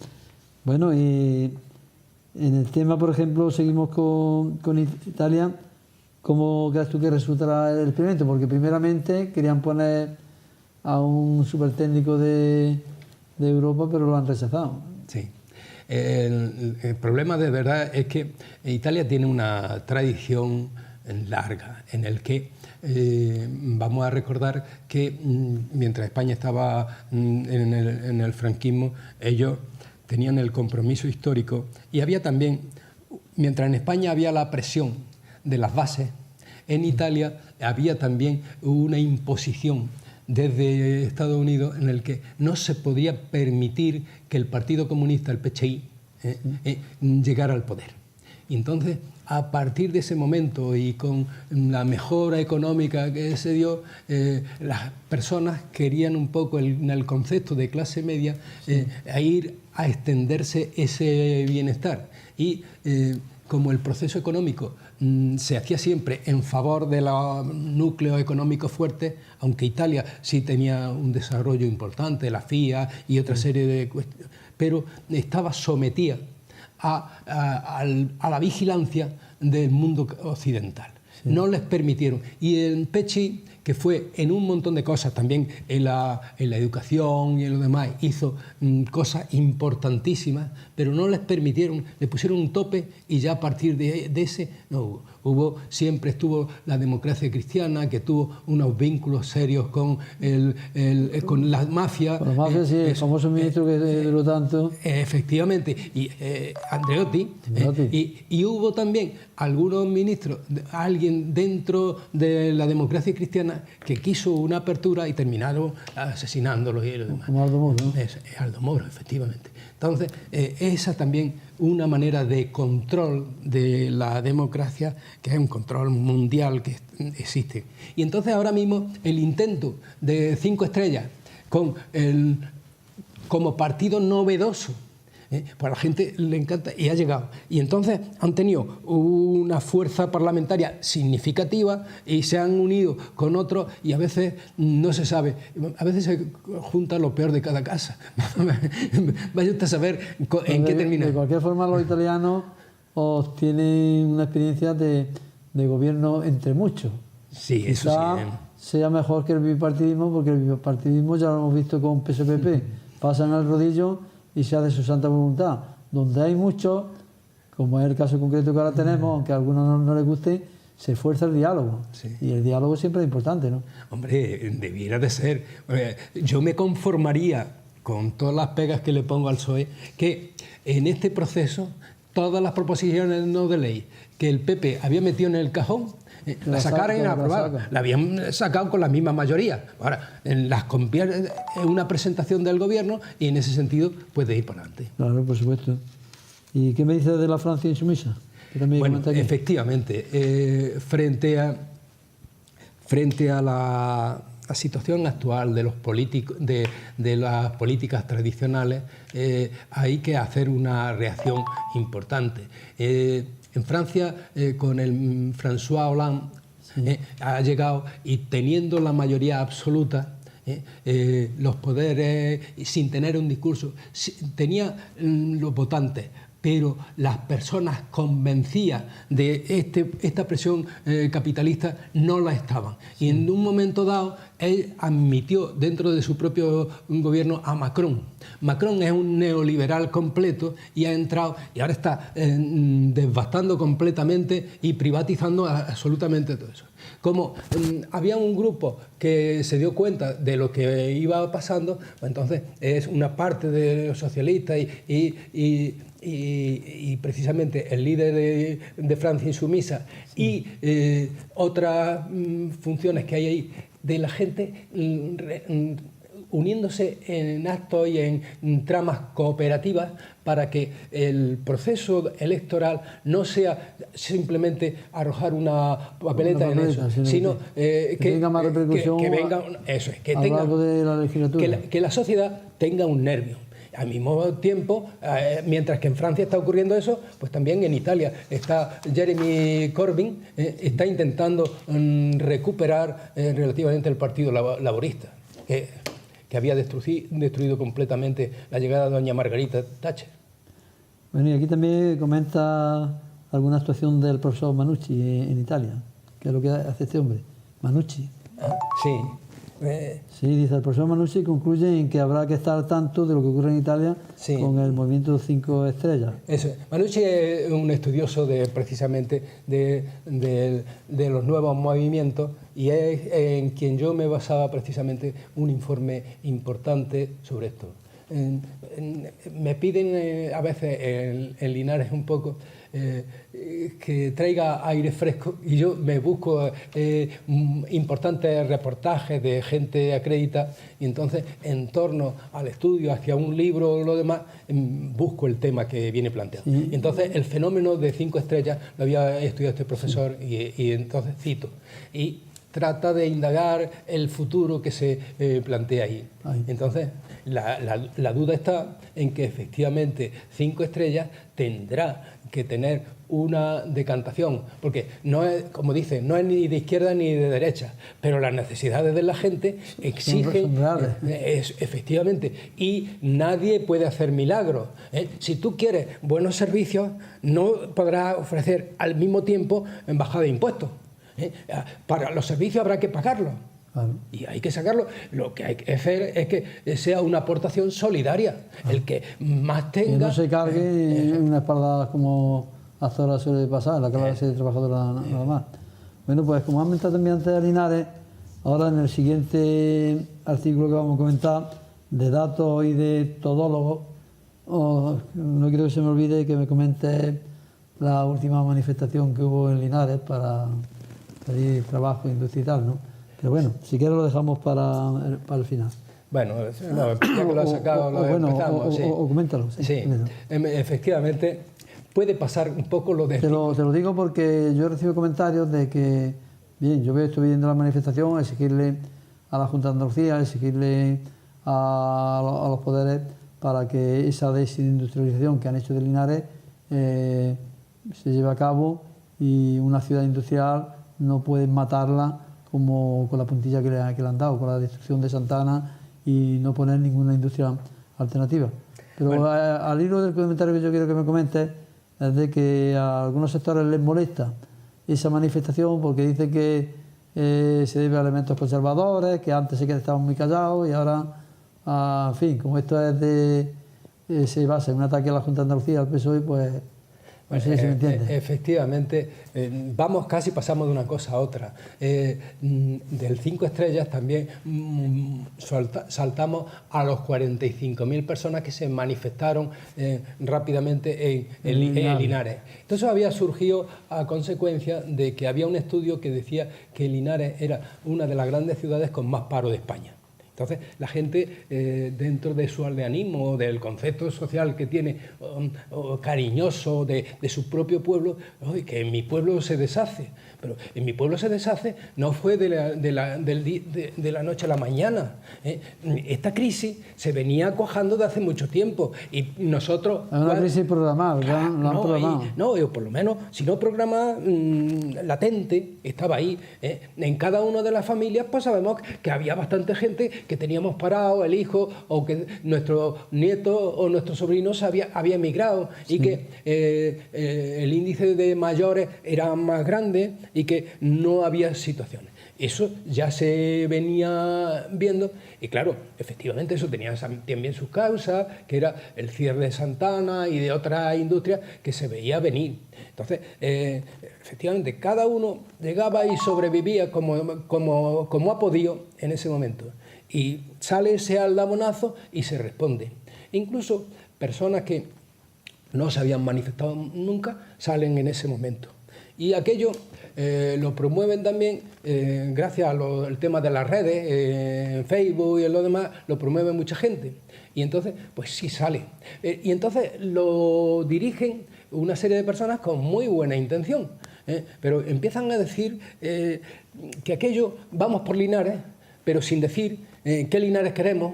Bueno, y en el tema, por ejemplo, seguimos con Italia. ¿Cómo crees tú que resultará el experimento? Porque primeramente querían poner a un supertécnico de Europa, pero lo han rechazado. Sí. El problema de verdad es que Italia tiene una tradición larga en el que vamos a recordar que mientras España estaba en el franquismo, ellos tenían el compromiso histórico y había también, mientras en España había la presión de las bases, en Italia había también una imposición desde Estados Unidos en el que no se podía permitir que el Partido Comunista, el PCI, llegara al poder. Y entonces, a partir de ese momento y con la mejora económica que se dio, las personas querían un poco en el concepto de clase media a ir a extenderse ese bienestar. Y como el proceso económico se hacía siempre en favor de los núcleos económicos fuertes, aunque Italia sí tenía un desarrollo importante, la FIA y otra serie de cuestiones, pero estaba sometida a la vigilancia del mundo occidental. Sí. No les permitieron. Y en Pecci, que fue en un montón de cosas, también en la educación y en lo demás, hizo cosas importantísimas, pero no les permitieron, le pusieron un tope y ya a partir de ese no hubo. Siempre estuvo la democracia cristiana, que tuvo unos vínculos serios con la mafia. Con la mafia, sí, el famoso ministro que duró tanto. Efectivamente, y Andreotti. Y hubo también algunos ministros, alguien dentro de la democracia cristiana que quiso una apertura y terminaron asesinándolo y lo demás. Como Aldo Moro, ¿no? Aldo Moro, efectivamente. Entonces, esa también una manera de control de la democracia, que es un control mundial que existe. Y entonces ahora mismo el intento de 5 estrellas como partido novedoso, pues a la gente le encanta y ha llegado. Y entonces han tenido una fuerza parlamentaria significativa y se han unido con otros y a veces no se sabe, a veces se junta lo peor de cada casa. Vaya usted a saber en qué termina. De cualquier forma, los italianos tienen una experiencia de gobierno entre muchos. Sí, eso sí. Sea mejor que el bipartidismo, porque el bipartidismo ya lo hemos visto con PSPP. Pasan al rodillo y se hace su santa voluntad. Donde hay muchos, como es el caso concreto que ahora tenemos, aunque a algunos no les guste, se esfuerza el diálogo. Sí. Y el diálogo siempre es importante, ¿no? Hombre, debiera de ser. Yo me conformaría, con todas las pegas que le pongo al PSOE, que en este proceso todas las proposiciones no de ley que el PP había metido en el cajón, la sacaran y la aprobaran. La habían sacado con la misma mayoría. Ahora, las convierte en una presentación del gobierno y en ese sentido puede ir para adelante. Claro, por supuesto. ¿Y qué me dices de la Francia insumisa? Bueno, efectivamente, frente a la situación actual de los políticos, de las políticas tradicionales, hay que hacer una reacción importante. En Francia, con el François Hollande, ha llegado y teniendo la mayoría absoluta, los poderes, sin tener un discurso, tenía los votantes, pero las personas convencidas de esta presión capitalista no la estaban. Y en un momento dado, él admitió dentro de su propio gobierno a Macron. Macron es un neoliberal completo y ha entrado y ahora está devastando completamente y privatizando absolutamente todo eso. Como había un grupo que se dio cuenta de lo que iba pasando, pues entonces es una parte de los socialistas y precisamente el líder de Francia insumisa y otras funciones que hay ahí de la gente uniéndose en actos y en tramas cooperativas para que el proceso electoral no sea simplemente arrojar una papeleta en eso, sino que tenga más repercusión que venga, eso es, que tenga, de la legislatura. Que la sociedad tenga un nervio. Al mismo tiempo, mientras que en Francia está ocurriendo eso, pues también en Italia está Jeremy Corbyn, está intentando recuperar relativamente el Partido Laborista, que había destruido completamente la llegada de doña Margarita Thatcher. Bueno, y aquí también comenta alguna actuación del profesor Manucci en Italia. ¿Qué es lo que hace este hombre? Manucci. Sí. Sí, dice, el profesor Manucci concluye en que habrá que estar al tanto de lo que ocurre en Italia con el movimiento 5 estrellas. Eso. Manucci es un estudioso precisamente de los nuevos movimientos y es en quien yo me basaba precisamente un informe importante sobre esto. Me piden a veces en Linares un poco que traiga aire fresco y yo me busco importantes reportajes de gente acreditada y entonces en torno al estudio, hacia un libro o lo demás, busco el tema que viene planteado. Sí. Entonces el fenómeno de 5 estrellas lo había estudiado este profesor y entonces cito. Y trata de indagar el futuro que se plantea ahí. Entonces, la duda está en que efectivamente 5 estrellas tendrá que tener una decantación, porque no es, como dice, no es ni de izquierda ni de derecha, pero las necesidades de la gente exigen, efectivamente, y nadie puede hacer milagros. Si tú quieres buenos servicios, no podrás ofrecer al mismo tiempo bajada de impuestos. Para los servicios habrá que pagarlos. Claro. Y hay que sacarlo. Lo que hay que hacer es que sea una aportación solidaria. El que más tenga... Que no se cargue en una espalda como hasta ahora suele pasar, la clase de trabajadora nada más. Bueno, pues como han mencionado también antes de Linares, ahora en el siguiente artículo que vamos a comentar, de datos y de todólogos, no quiero que se me olvide que me comente la última manifestación que hubo en Linares para pedir trabajo, industria y tal, ¿no? Pero bueno, si quieres lo dejamos para el final. Bueno, no, ya que lo has sacado, empezamos. O coméntalo. Sí, efectivamente, puede pasar un poco lo de... Te lo digo porque yo recibo comentarios de que, bien, yo estoy viendo la manifestación, exigirle a la Junta de Andalucía, exigirle a los poderes para que esa desindustrialización que han hecho de Linares se lleve a cabo y una ciudad industrial no pueden matarla como con la puntilla que le han dado, con la destrucción de Santana y no poner ninguna industria alternativa. Pero bueno, al hilo del comentario que yo quiero que me comentes es de que a algunos sectores les molesta esa manifestación porque dicen que se debe a elementos conservadores, que antes sí que estaban muy callados y ahora, en fin, como esto es se basa en un ataque a la Junta de Andalucía, al PSOE, pues... No sé si me entiendes. Efectivamente, pasamos de una cosa a otra. Del 5 estrellas también saltamos a los 45.000 personas que se manifestaron rápidamente en Linares. Entonces había surgido a consecuencia de que había un estudio que decía que Linares era una de las grandes ciudades con más paro de España. Entonces, la gente, dentro de su aldeanismo, del concepto social que tiene, cariñoso de su propio pueblo, que en mi pueblo se deshace. Pero en mi pueblo se deshace no fue de la noche a la mañana. Esta crisis se venía cuajando de hace mucho tiempo y nosotros... Es una crisis programada, ¿verdad? O por lo menos, si no programada, latente, estaba ahí. En cada una de las familias pues sabemos que había bastante gente que teníamos parado, el hijo, o que nuestro nieto o nuestro sobrino había emigrado, sí. Y que el índice de mayores era más grande y que no había situaciones. Eso ya se venía viendo y claro, efectivamente eso tenía también sus causas, que era el cierre de Santana y de otras industrias que se veía venir. Entonces, efectivamente, cada uno llegaba y sobrevivía como ha podido en ese momento. Y sale ese aldabonazo y se responde. Incluso personas que no se habían manifestado nunca salen en ese momento. Y aquello lo promueven también, gracias al tema de las redes, en Facebook y en lo demás, lo promueve mucha gente. Y entonces, pues sí sale. Y entonces lo dirigen una serie de personas con muy buena intención. Pero empiezan a decir que aquello, vamos por Linares, pero sin decir qué Linares queremos,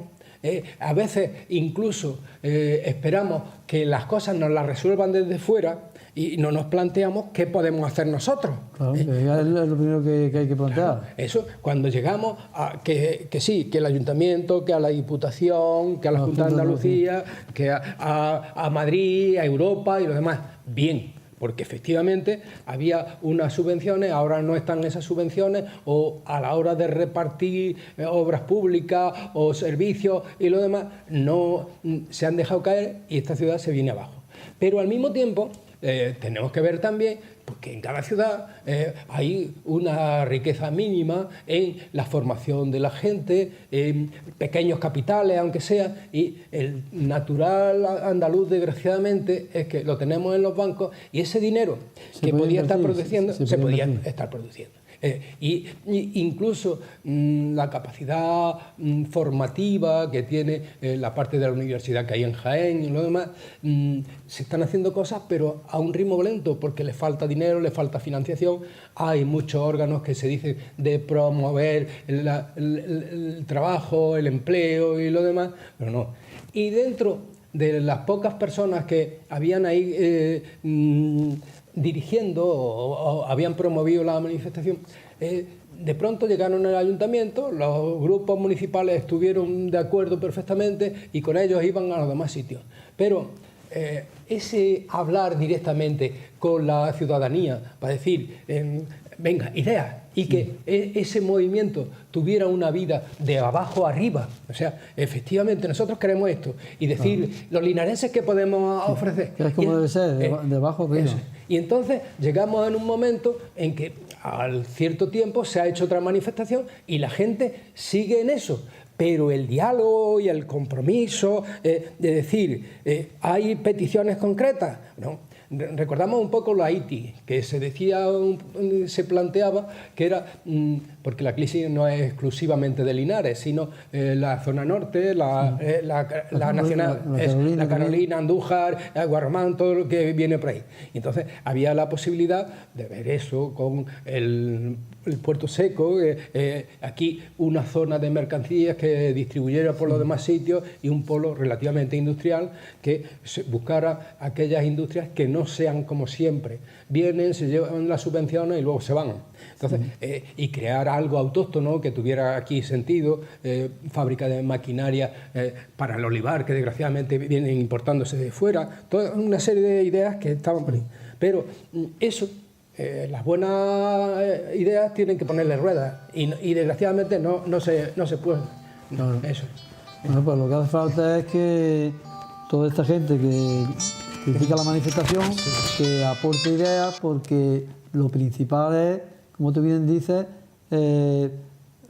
A veces incluso esperamos que las cosas nos las resuelvan desde fuera y no nos planteamos qué podemos hacer nosotros. Claro, es lo primero que hay que plantear. Claro, eso, cuando llegamos a que sí, que el Ayuntamiento, que a la Diputación, que a la Junta de Andalucía, que a Madrid, a Europa y lo demás, bien, porque efectivamente había unas subvenciones, ahora no están esas subvenciones, o a la hora de repartir obras públicas o servicios y lo demás, no se han dejado caer y esta ciudad se viene abajo. Pero al mismo tiempo tenemos que ver también porque en cada ciudad hay una riqueza mínima en la formación de la gente, en pequeños capitales, aunque sea, y el natural andaluz, desgraciadamente, es que lo tenemos en los bancos y ese dinero que podía estar produciendo, se podía estar produciendo. Y incluso la capacidad formativa que tiene la parte de la universidad que hay en Jaén y lo demás, se están haciendo cosas pero a un ritmo lento porque le falta dinero, le falta financiación. Hay muchos órganos que se dicen de promover el trabajo, el empleo y lo demás, pero no. Y dentro de las pocas personas que habían ahí dirigiendo o habían promovido la manifestación, de pronto llegaron al ayuntamiento, los grupos municipales estuvieron de acuerdo perfectamente y con ellos iban a los demás sitios. Pero ese hablar directamente con la ciudadanía para decir, venga, ideas, y que ese movimiento tuviera una vida de abajo arriba, o sea, efectivamente nosotros queremos esto, y decir, los linarenses, ¿qué podemos ofrecer? Es como debe ser, de abajo arriba. Y entonces llegamos en un momento en que al cierto tiempo se ha hecho otra manifestación y la gente sigue en eso. Pero el diálogo y el compromiso, de decir, ¿hay peticiones concretas? No. Recordamos un poco lo Haití, que se decía, se planteaba que era, porque la crisis no es exclusivamente de Linares, sino la zona norte, la nacional, la Carolina, Andújar, Guarramán, todo lo que viene por ahí. Y entonces había la posibilidad de ver eso con el puerto seco, aquí una zona de mercancías que distribuyera por los demás sitios y un polo relativamente industrial que buscara aquellas industrias que no sean como siempre. Vienen, se llevan las subvenciones y luego se van. Entonces, y crear algo autóctono que tuviera aquí sentido, fábrica de maquinaria para el olivar, que desgraciadamente vienen importándose de fuera, toda una serie de ideas que estaban por ahí. Pero eso... las buenas ideas tienen que ponerle ruedas y desgraciadamente no se puede. Claro. Eso. Bueno, pues lo que hace falta es que toda esta gente que critica la manifestación, que aporte ideas, porque lo principal es, como tú bien dices,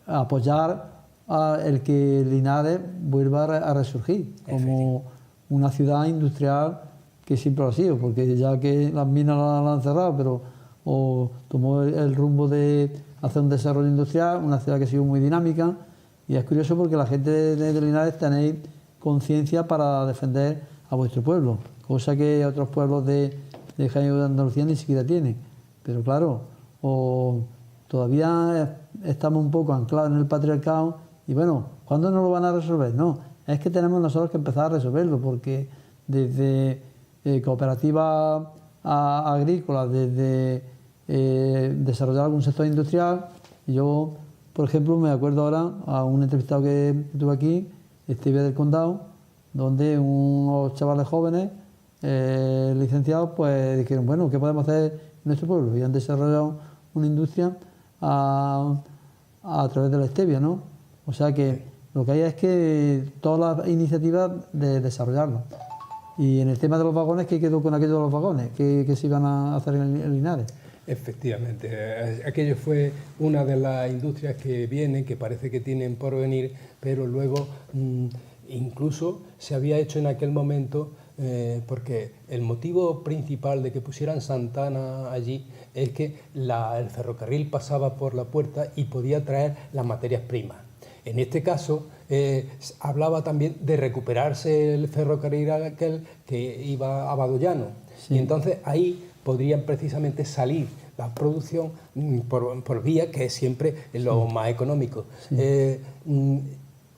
apoyar a el que Linares vuelva a resurgir como una ciudad industrial que siempre lo ha sido, porque ya que las minas las han cerrado, pero o tomó el rumbo de hacer un desarrollo industrial, una ciudad que ha sido muy dinámica, y es curioso porque la gente de Linares tenéis conciencia para defender a vuestro pueblo, cosa que otros pueblos de Jaén de Andalucía ni siquiera tienen. Pero claro, todavía estamos un poco anclados en el patriarcado y bueno, ¿cuándo nos lo van a resolver? No, es que tenemos nosotros que empezar a resolverlo, porque desde cooperativas agrícolas, desde desarrollar algún sector industrial. Yo, por ejemplo, me acuerdo ahora a un entrevistado que tuve aquí, Estevia del Condado, donde unos chavales jóvenes licenciados pues dijeron, bueno, ¿qué podemos hacer en nuestro pueblo? Y han desarrollado una industria a través de la stevia, ¿no? O sea que lo que hay es que todas las iniciativas de desarrollarlo. Y en el tema de los vagones, ¿qué quedó con aquello de los vagones? ¿Qué se iban a hacer en Linares? Efectivamente, aquello fue una de las industrias que vienen, que parece que tienen por venir, pero luego incluso se había hecho en aquel momento, porque el motivo principal de que pusieran Santana allí es que el ferrocarril pasaba por la puerta y podía traer las materias primas. En este caso, hablaba también de recuperarse el ferrocarril aquel que iba a Badollano. Sí. Y entonces ahí podrían precisamente salir la producción por vía, que es siempre lo más económico. Sí.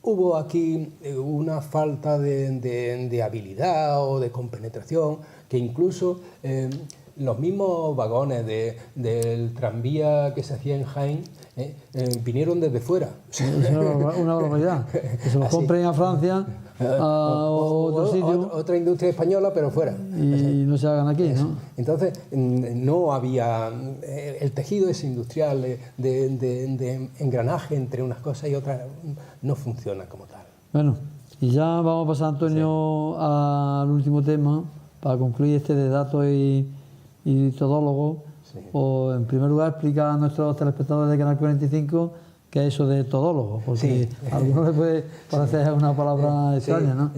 hubo aquí una falta de habilidad o de compenetración, que incluso los mismos vagones del tranvía que se hacía en Jaén vinieron desde fuera. Es una barbaridad. Que se los compren a Francia, a otro sitio. Otra industria española, pero fuera. Y no se hagan aquí, ¿no? Entonces, no había... El tejido ese industrial de engranaje entre unas cosas y otras no funciona como tal. Bueno, y ya vamos a pasar, Antonio, al último tema, para concluir este de datos y todólogos. Sí. O, en primer lugar, explica a nuestros telespectadores de Canal 45 qué es eso de todólogo, porque a algunos les puede parecer una palabra extraña, ¿no?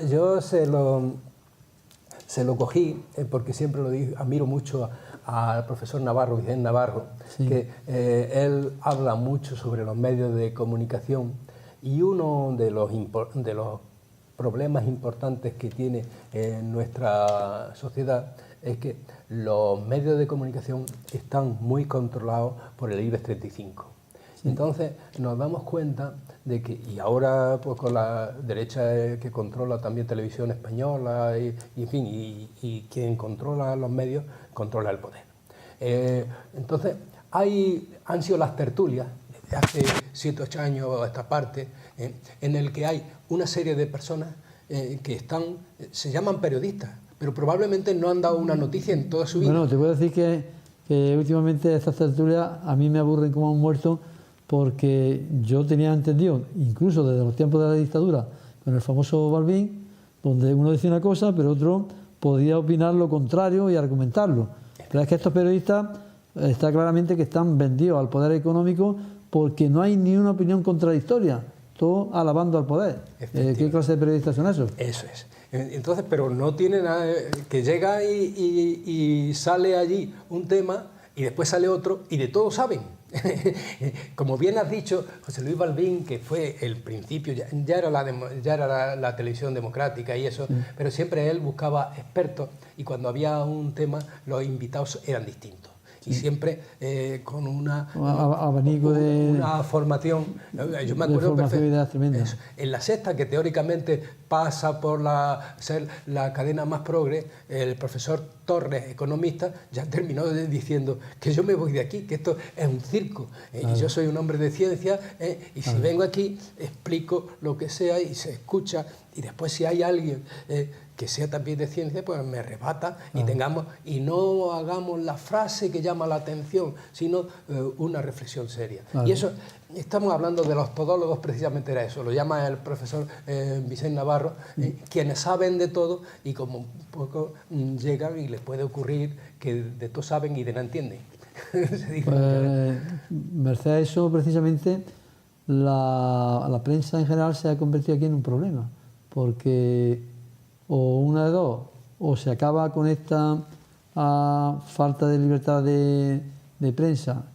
Yo se lo cogí, porque siempre lo dije, admiro mucho al profesor Navarro, Vicente Navarro, que él habla mucho sobre los medios de comunicación, y uno de los problemas importantes que tiene nuestra sociedad es que los medios de comunicación están muy controlados por el IBEX 35. Entonces nos damos cuenta de que, y ahora pues con la derecha que controla también Televisión Española, y en fin, y quien controla los medios, controla el poder. Entonces han sido las tertulias, desde hace 7 o 8 años a esta parte, en el que hay una serie de personas que se llaman periodistas, pero probablemente no han dado una noticia en toda su vida. Bueno, te puedo decir que últimamente estas tertulias a mí me aburren como un muerto, porque yo tenía entendido, incluso desde los tiempos de la dictadura, con el famoso Balbín, donde uno decía una cosa, pero otro podía opinar lo contrario y argumentarlo. Pero es que estos periodistas está claramente que están vendidos al poder económico, porque no hay ni una opinión contradictoria, todo alabando al poder. ¿Qué clase de periodistas son esos? Eso es. Entonces, pero no tiene nada, que llega y sale allí un tema y después sale otro y de todo saben. Como bien has dicho, José Luis Balbín, que fue el principio, ya era la televisión democrática y eso, pero siempre él buscaba expertos, y cuando había un tema los invitados eran distintos. Y siempre con abanico de una formación. Yo me acuerdo perfectamente. En La Sexta, que teóricamente pasa por ser la cadena más progre, el profesor Torres, economista, ya terminó diciendo que yo me voy de aquí, que esto es un circo. Y yo soy un hombre de ciencia, y si vengo aquí explico lo que sea y se escucha, y después si hay alguien que sea también de ciencia, pues me rebata y no hagamos la frase que llama la atención, sino una reflexión seria. Y eso, estamos hablando de los todólogos, precisamente era eso, lo llama el profesor Vicente Navarro, quienes saben de todo, y como un poco llegan y les puede ocurrir que de todo saben y de nada entienden. Merced a eso, precisamente, la prensa en general se ha convertido aquí en un problema, porque o una de dos, o se acaba con esta falta de libertad de prensa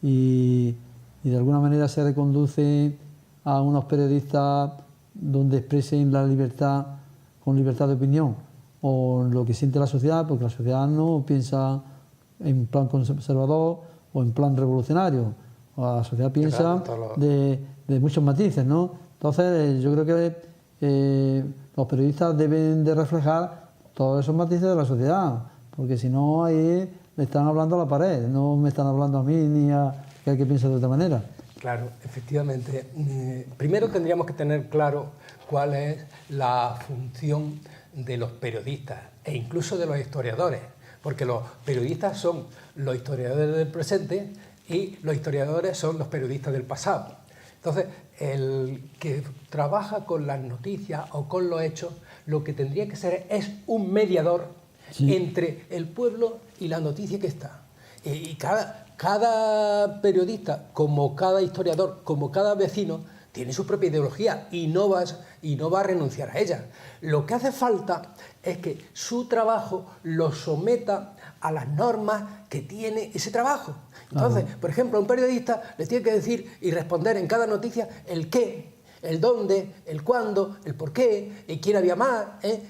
y de alguna manera se reconduce a unos periodistas donde expresen la libertad con libertad de opinión o lo que siente la sociedad, porque la sociedad no piensa en plan conservador o en plan revolucionario, la sociedad piensa de muchos matices, ¿no? Entonces yo creo que los periodistas deben de reflejar todos esos matices de la sociedad, porque si no ahí le están hablando a la pared, no me están hablando a mí ni a aquel que piensa de otra manera. Claro, efectivamente. Primero tendríamos que tener claro cuál es la función de los periodistas e incluso de los historiadores, porque los periodistas son los historiadores del presente y los historiadores son los periodistas del pasado. Entonces, el que trabaja con las noticias o con los hechos, lo que tendría que ser es un mediador entre el pueblo y la noticia que está. Y cada periodista, como cada historiador, como cada vecino, tiene su propia ideología y no va a renunciar a ella. Lo que hace falta es que su trabajo lo someta a las normas que tiene ese trabajo. Entonces, por ejemplo, a un periodista le tiene que decir y responder en cada noticia el qué, el dónde, el cuándo, el por qué, y quién había más,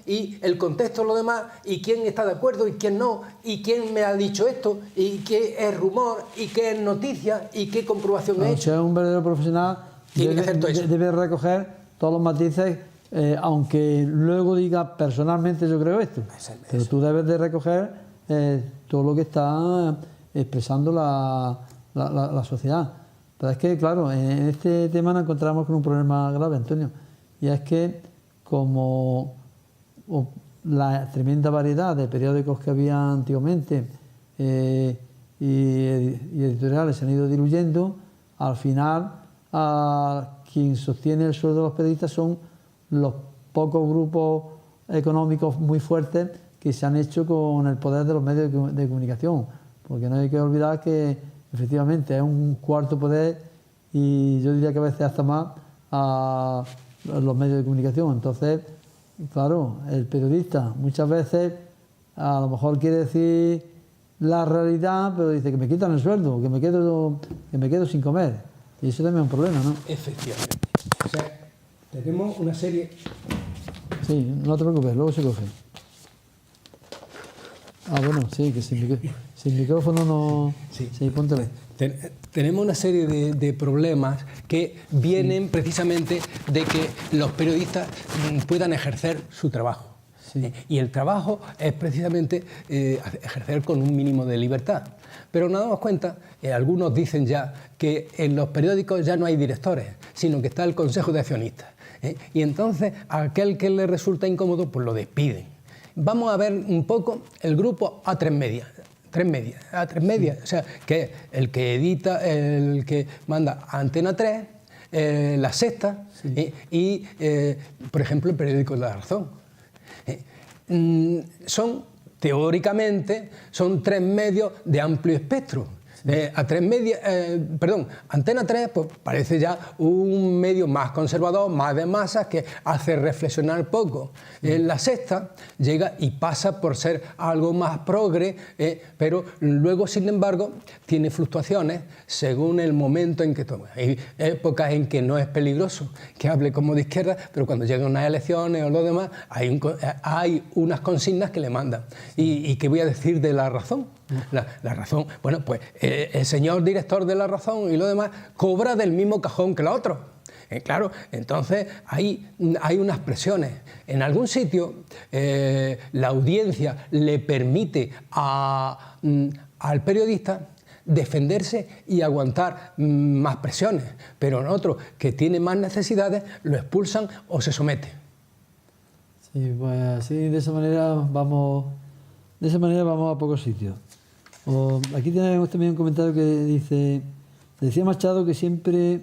y el contexto de lo demás, y quién está de acuerdo y quién no, y quién me ha dicho esto, y qué es rumor, y qué es noticia, y qué comprobación he hecho. O sea, un verdadero profesional debe recoger todos los matices, aunque luego diga personalmente yo creo esto, pero tú debes de recoger todo lo que está expresando la sociedad. Pero es que, claro, en este tema nos encontramos con un problema grave, Antonio, y es que como la tremenda variedad de periódicos que había antiguamente y editoriales se han ido diluyendo, al final quien sostiene el sueldo de los periodistas son los pocos grupos económicos muy fuertes que se han hecho con el poder de los medios de comunicación, porque no hay que olvidar que efectivamente es un cuarto poder y yo diría que a veces hasta más a los medios de comunicación. Entonces, claro, el periodista muchas veces a lo mejor quiere decir la realidad, pero dice que me quitan el sueldo, que me quedo sin comer. Y eso también es un problema, ¿no? Efectivamente. O sea, tenemos una serie... Sí, no te preocupes, luego se coge. Ah, bueno, sí, que sin micrófono no... Sí, póntelo. Tenemos una serie de problemas que vienen precisamente de que los periodistas puedan ejercer su trabajo. Sí. Y el trabajo es precisamente ejercer con un mínimo de libertad. Pero nos damos cuenta, algunos dicen ya, que en los periódicos ya no hay directores, sino que está el Consejo de Accionistas. Y entonces a aquel que le resulta incómodo, pues lo despiden. Vamos a ver un poco el grupo A3 Media. A3 Media, o sea, que es el que edita, el que manda a Antena 3, La Sexta, sí. Y por ejemplo, el periódico La Razón. Teóricamente, son 3 medios de amplio espectro. Antena 3 pues, parece ya un medio más conservador, más de masas, que hace reflexionar poco. La Sexta llega y pasa por ser algo más progre, pero luego, sin embargo, tiene fluctuaciones según el momento en que toma. Hay épocas en que no es peligroso que hable como de izquierda, pero cuando llegan unas elecciones o lo demás, hay unas consignas que le mandan. ¿Y qué voy a decir de La Razón? La Razón, bueno, pues el señor director de La Razón y lo demás cobra del mismo cajón que el otro. Claro, entonces hay unas presiones. En algún sitio la audiencia le permite al periodista defenderse y aguantar más presiones, pero en otro que tiene más necesidades lo expulsan o se somete. Sí, pues así de esa manera vamos a pocos sitios. Aquí tenemos también un comentario que dice, decía Machado que siempre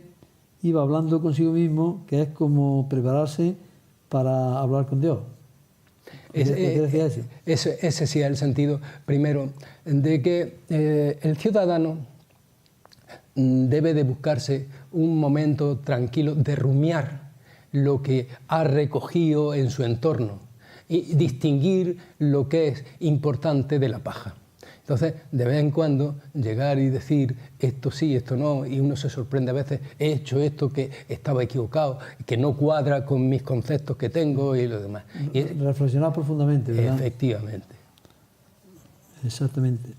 iba hablando consigo mismo, que es como prepararse para hablar con Dios. ¿Qué decía ese? Ese sí es el sentido, primero, de que el ciudadano debe de buscarse un momento tranquilo de rumiar lo que ha recogido en su entorno y distinguir lo que es importante de la paja. Entonces, de vez en cuando, llegar y decir esto sí, esto no, y uno se sorprende a veces, he hecho esto que estaba equivocado, que no cuadra con mis conceptos que tengo y lo demás. Reflexionar profundamente, ¿verdad? Efectivamente. Exactamente.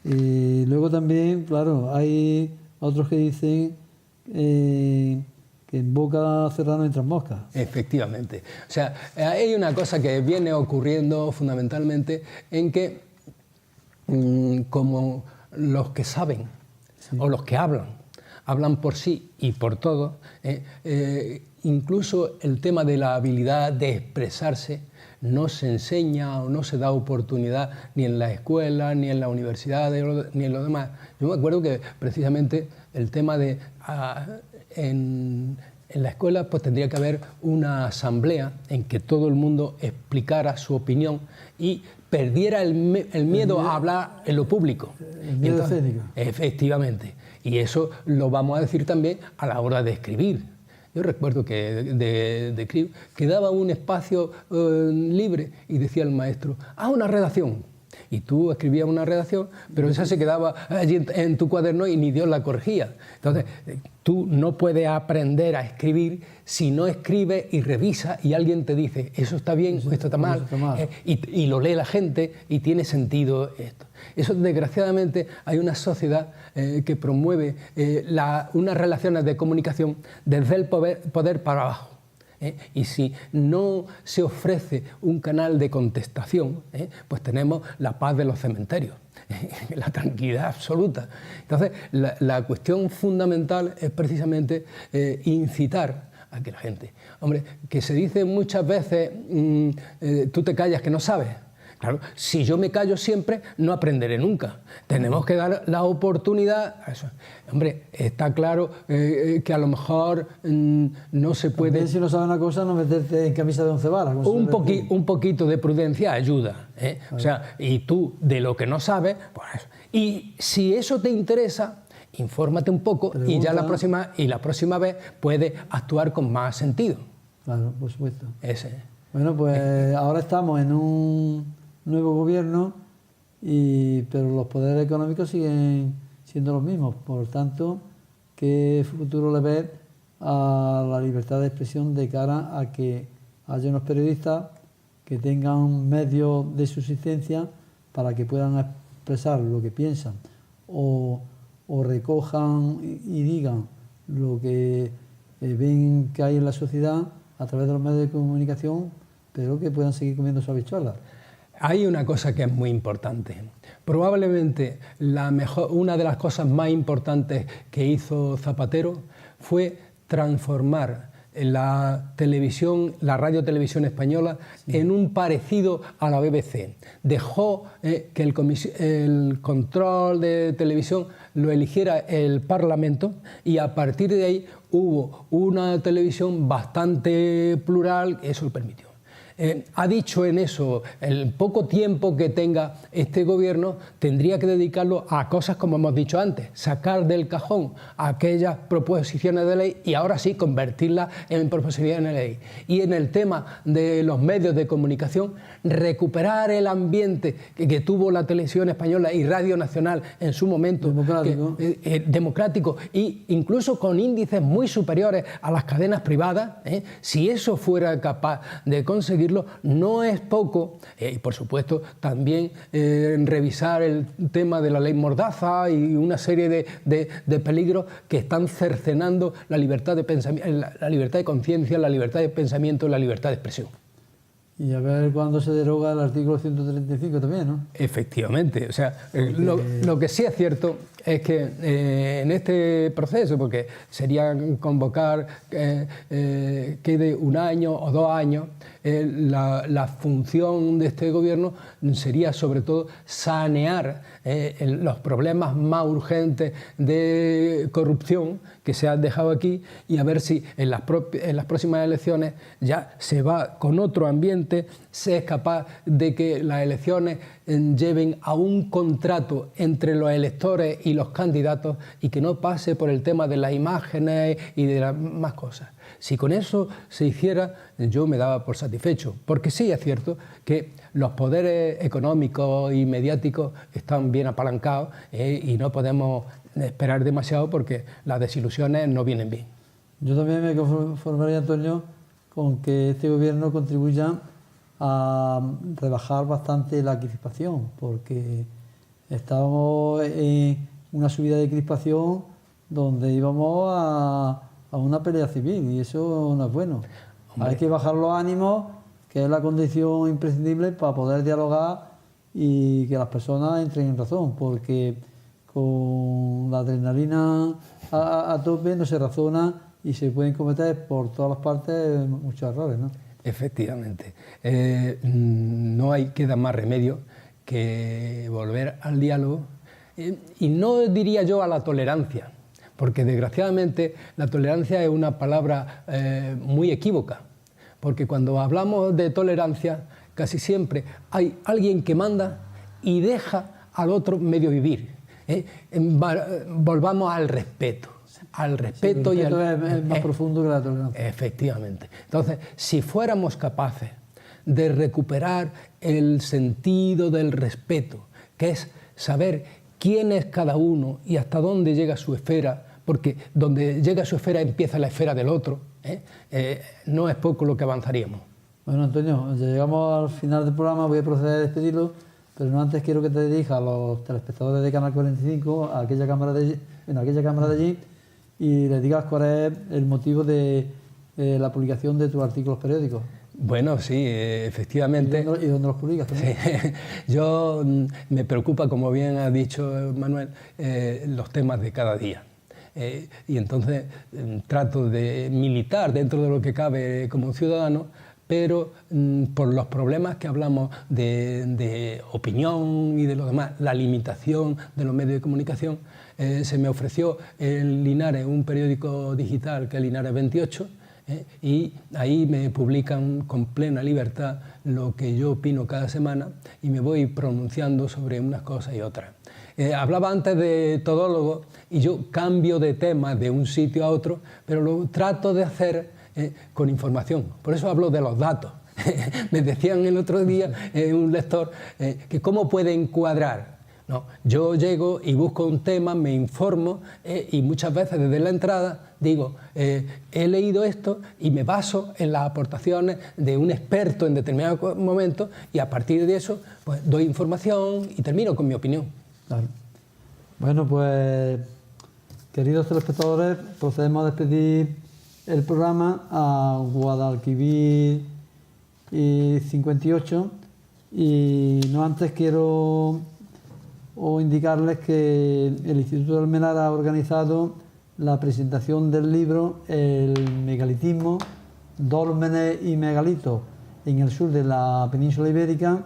Y luego también, claro, hay otros que dicen que en boca cerrada no entran moscas. Efectivamente. O sea, hay una cosa que viene ocurriendo fundamentalmente en que como los que saben, sí, o los que hablan por sí y por todo, incluso el tema de la habilidad de expresarse no se enseña o no se da oportunidad ni en la escuela, ni en la universidad, ni en lo demás. Yo me acuerdo que precisamente el tema de... En la escuela pues tendría que haber una asamblea en que todo el mundo explicara su opinión y perdiera el miedo a hablar en lo público. El miedo escénico. Efectivamente. Y eso lo vamos a decir también a la hora de escribir. Yo recuerdo que de escribir quedaba un espacio libre y decía el maestro, haz una redacción. Y tú escribías una redacción, pero esa se quedaba allí en tu cuaderno y ni Dios la corregía. Entonces, tú no puedes aprender a escribir si no escribes y revisas y alguien te dice, eso está bien, esto está mal, y lo lee la gente y tiene sentido esto. Eso, desgraciadamente, hay una sociedad que promueve unas relaciones de comunicación desde el poder para abajo. Y si no se ofrece un canal de contestación, pues tenemos la paz de los cementerios, la tranquilidad absoluta. Entonces, la cuestión fundamental es precisamente incitar a que la gente... Hombre, que se dice muchas veces, tú te callas que no sabes. Claro, si yo me callo siempre, no aprenderé nunca. Tenemos que dar la oportunidad a eso. Hombre, está claro que a lo mejor no se puede... También, si no sabes una cosa, no meterte en camisa de 11 varas. Un poquito de prudencia ayuda. Vale. O sea, y tú, de lo que no sabes, pues eso. Y si eso te interesa, infórmate un poco. Pregunta. Y ya la próxima vez puedes actuar con más sentido. Claro, por supuesto. Ese. Bueno, pues ahora estamos en un nuevo gobierno, pero los poderes económicos siguen siendo los mismos. Por tanto, ¿qué futuro le ves a la libertad de expresión de cara a que haya unos periodistas que tengan medios de subsistencia para que puedan expresar lo que piensan o recojan y digan lo que ven que hay en la sociedad a través de los medios de comunicación, pero que puedan seguir comiendo su habichuela? Hay una cosa que es muy importante. Probablemente una de las cosas más importantes que hizo Zapatero fue transformar la radio-televisión española en un parecido a la BBC. Dejó que el control de televisión lo eligiera el Parlamento y a partir de ahí hubo una televisión bastante plural, eso lo permitió. Ha dicho en eso, el poco tiempo que tenga este gobierno tendría que dedicarlo a cosas como hemos dicho antes, sacar del cajón aquellas proposiciones de ley y ahora sí convertirlas en proposiciones de ley. Y en el tema de los medios de comunicación, recuperar el ambiente que tuvo la televisión española y Radio Nacional en su momento, democrático e incluso con índices muy superiores a las cadenas privadas. Si eso fuera capaz de conseguir, no es poco, y por supuesto también revisar el tema de la ley Mordaza y una serie de peligros que están cercenando la libertad de pensamiento, la libertad de conciencia, la libertad de pensamiento y la libertad de expresión. Y a ver cuándo se deroga el artículo 135 también, ¿no? Efectivamente, o sea, lo que sí es cierto es que en este proceso, porque sería convocar quede un año o 2 años, la función de este gobierno sería sobre todo sanear los problemas más urgentes de corrupción que se han dejado aquí y a ver si en las próximas elecciones ya se va con otro ambiente, se es capaz de que las elecciones lleven a un contrato entre los electores y los candidatos y que no pase por el tema de las imágenes y de las más cosas. Si con eso se hiciera, yo me daba por satisfecho, porque sí es cierto que los poderes económicos y mediáticos están bien apalancados y no podemos esperar demasiado porque las desilusiones no vienen bien. Yo también me conformaría, Antonio, con que este gobierno contribuya a rebajar bastante la crispación, porque estábamos en una subida de crispación donde íbamos a una pelea civil y eso no es bueno. Hombre. Hay que bajar los ánimos, que es la condición imprescindible para poder dialogar y que las personas entren en razón, porque con la adrenalina a tope no se razona y se pueden cometer por todas las partes muchos errores, ¿no? Efectivamente. No queda más remedio que volver al diálogo y no diría yo a la tolerancia, porque desgraciadamente la tolerancia es una palabra muy equívoca, porque cuando hablamos de tolerancia casi siempre hay alguien que manda y deja al otro medio vivir. Volvamos al respeto. Al respeto, sí, el respeto es más profundo que la tolerancia. Efectivamente. Entonces, si fuéramos capaces de recuperar el sentido del respeto, que es saber quién es cada uno y hasta dónde llega su esfera, porque donde llega su esfera empieza la esfera del otro, no es poco lo que avanzaríamos. Bueno, Antonio, llegamos al final del programa, voy a proceder a despedirlo, pero no antes quiero que te dirijas a los telespectadores de Canal 45, a aquella cámara de allí, y le digas cuál es el motivo de la publicación de tus artículos periódicos. Bueno, sí, efectivamente. ¿Y dónde los publicas también? Sí. Yo me preocupa, como bien ha dicho Manuel, los temas de cada día. Y entonces trato de militar dentro de lo que cabe como ciudadano, pero por los problemas que hablamos de opinión y de lo demás, la limitación de los medios de comunicación, se me ofreció en Linares un periódico digital que es Linares 28, y ahí me publican con plena libertad lo que yo opino cada semana y me voy pronunciando sobre unas cosas y otras. Hablaba antes de todólogo y yo cambio de tema de un sitio a otro, pero lo trato de hacer con información. Por eso hablo de los datos. Me decían el otro día un lector que cómo puede encuadrar. No, yo llego y busco un tema, me informo y muchas veces desde la entrada digo, he leído esto y me baso en las aportaciones de un experto en determinados momentos y a partir de eso pues, doy información y termino con mi opinión. Claro. Bueno, pues queridos telespectadores, procedemos a despedir el programa a Guadalquivir 58 y no antes quiero indicarles que el Instituto de Almenara ha organizado la presentación del libro El megalitismo, dólmenes y megalitos en el sur de la península ibérica,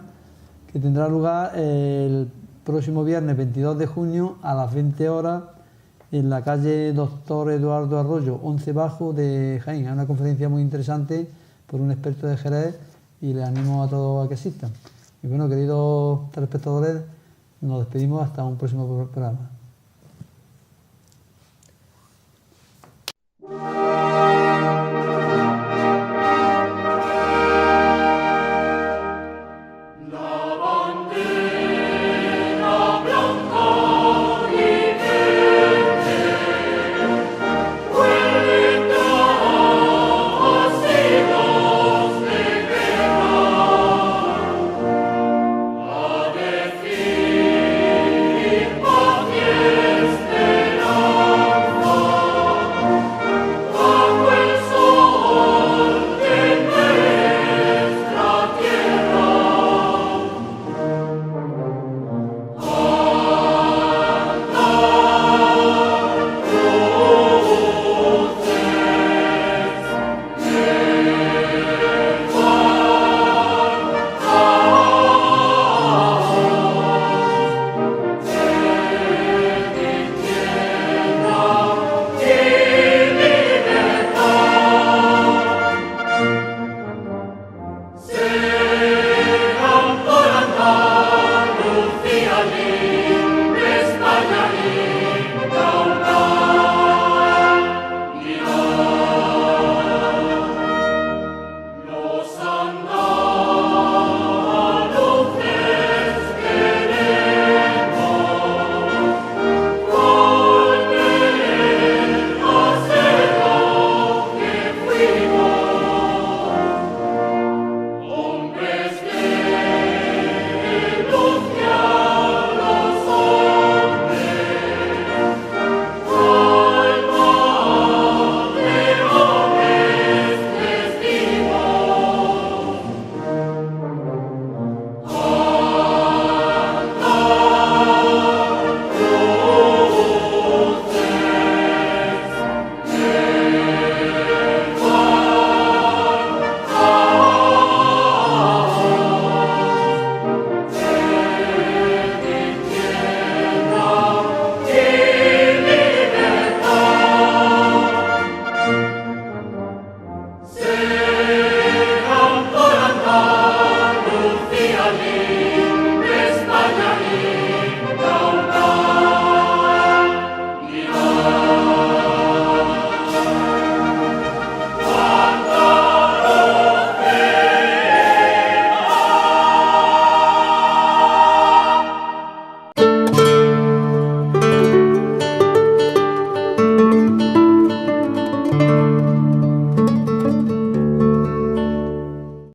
que tendrá lugar el próximo viernes 22 de junio a las 20 horas en la calle Doctor Eduardo Arroyo, 11 Bajo de Jaén. Es una conferencia muy interesante por un experto de Jerez y les animo a todos a que asistan. Y bueno, queridos telespectadores, nos despedimos hasta un próximo programa.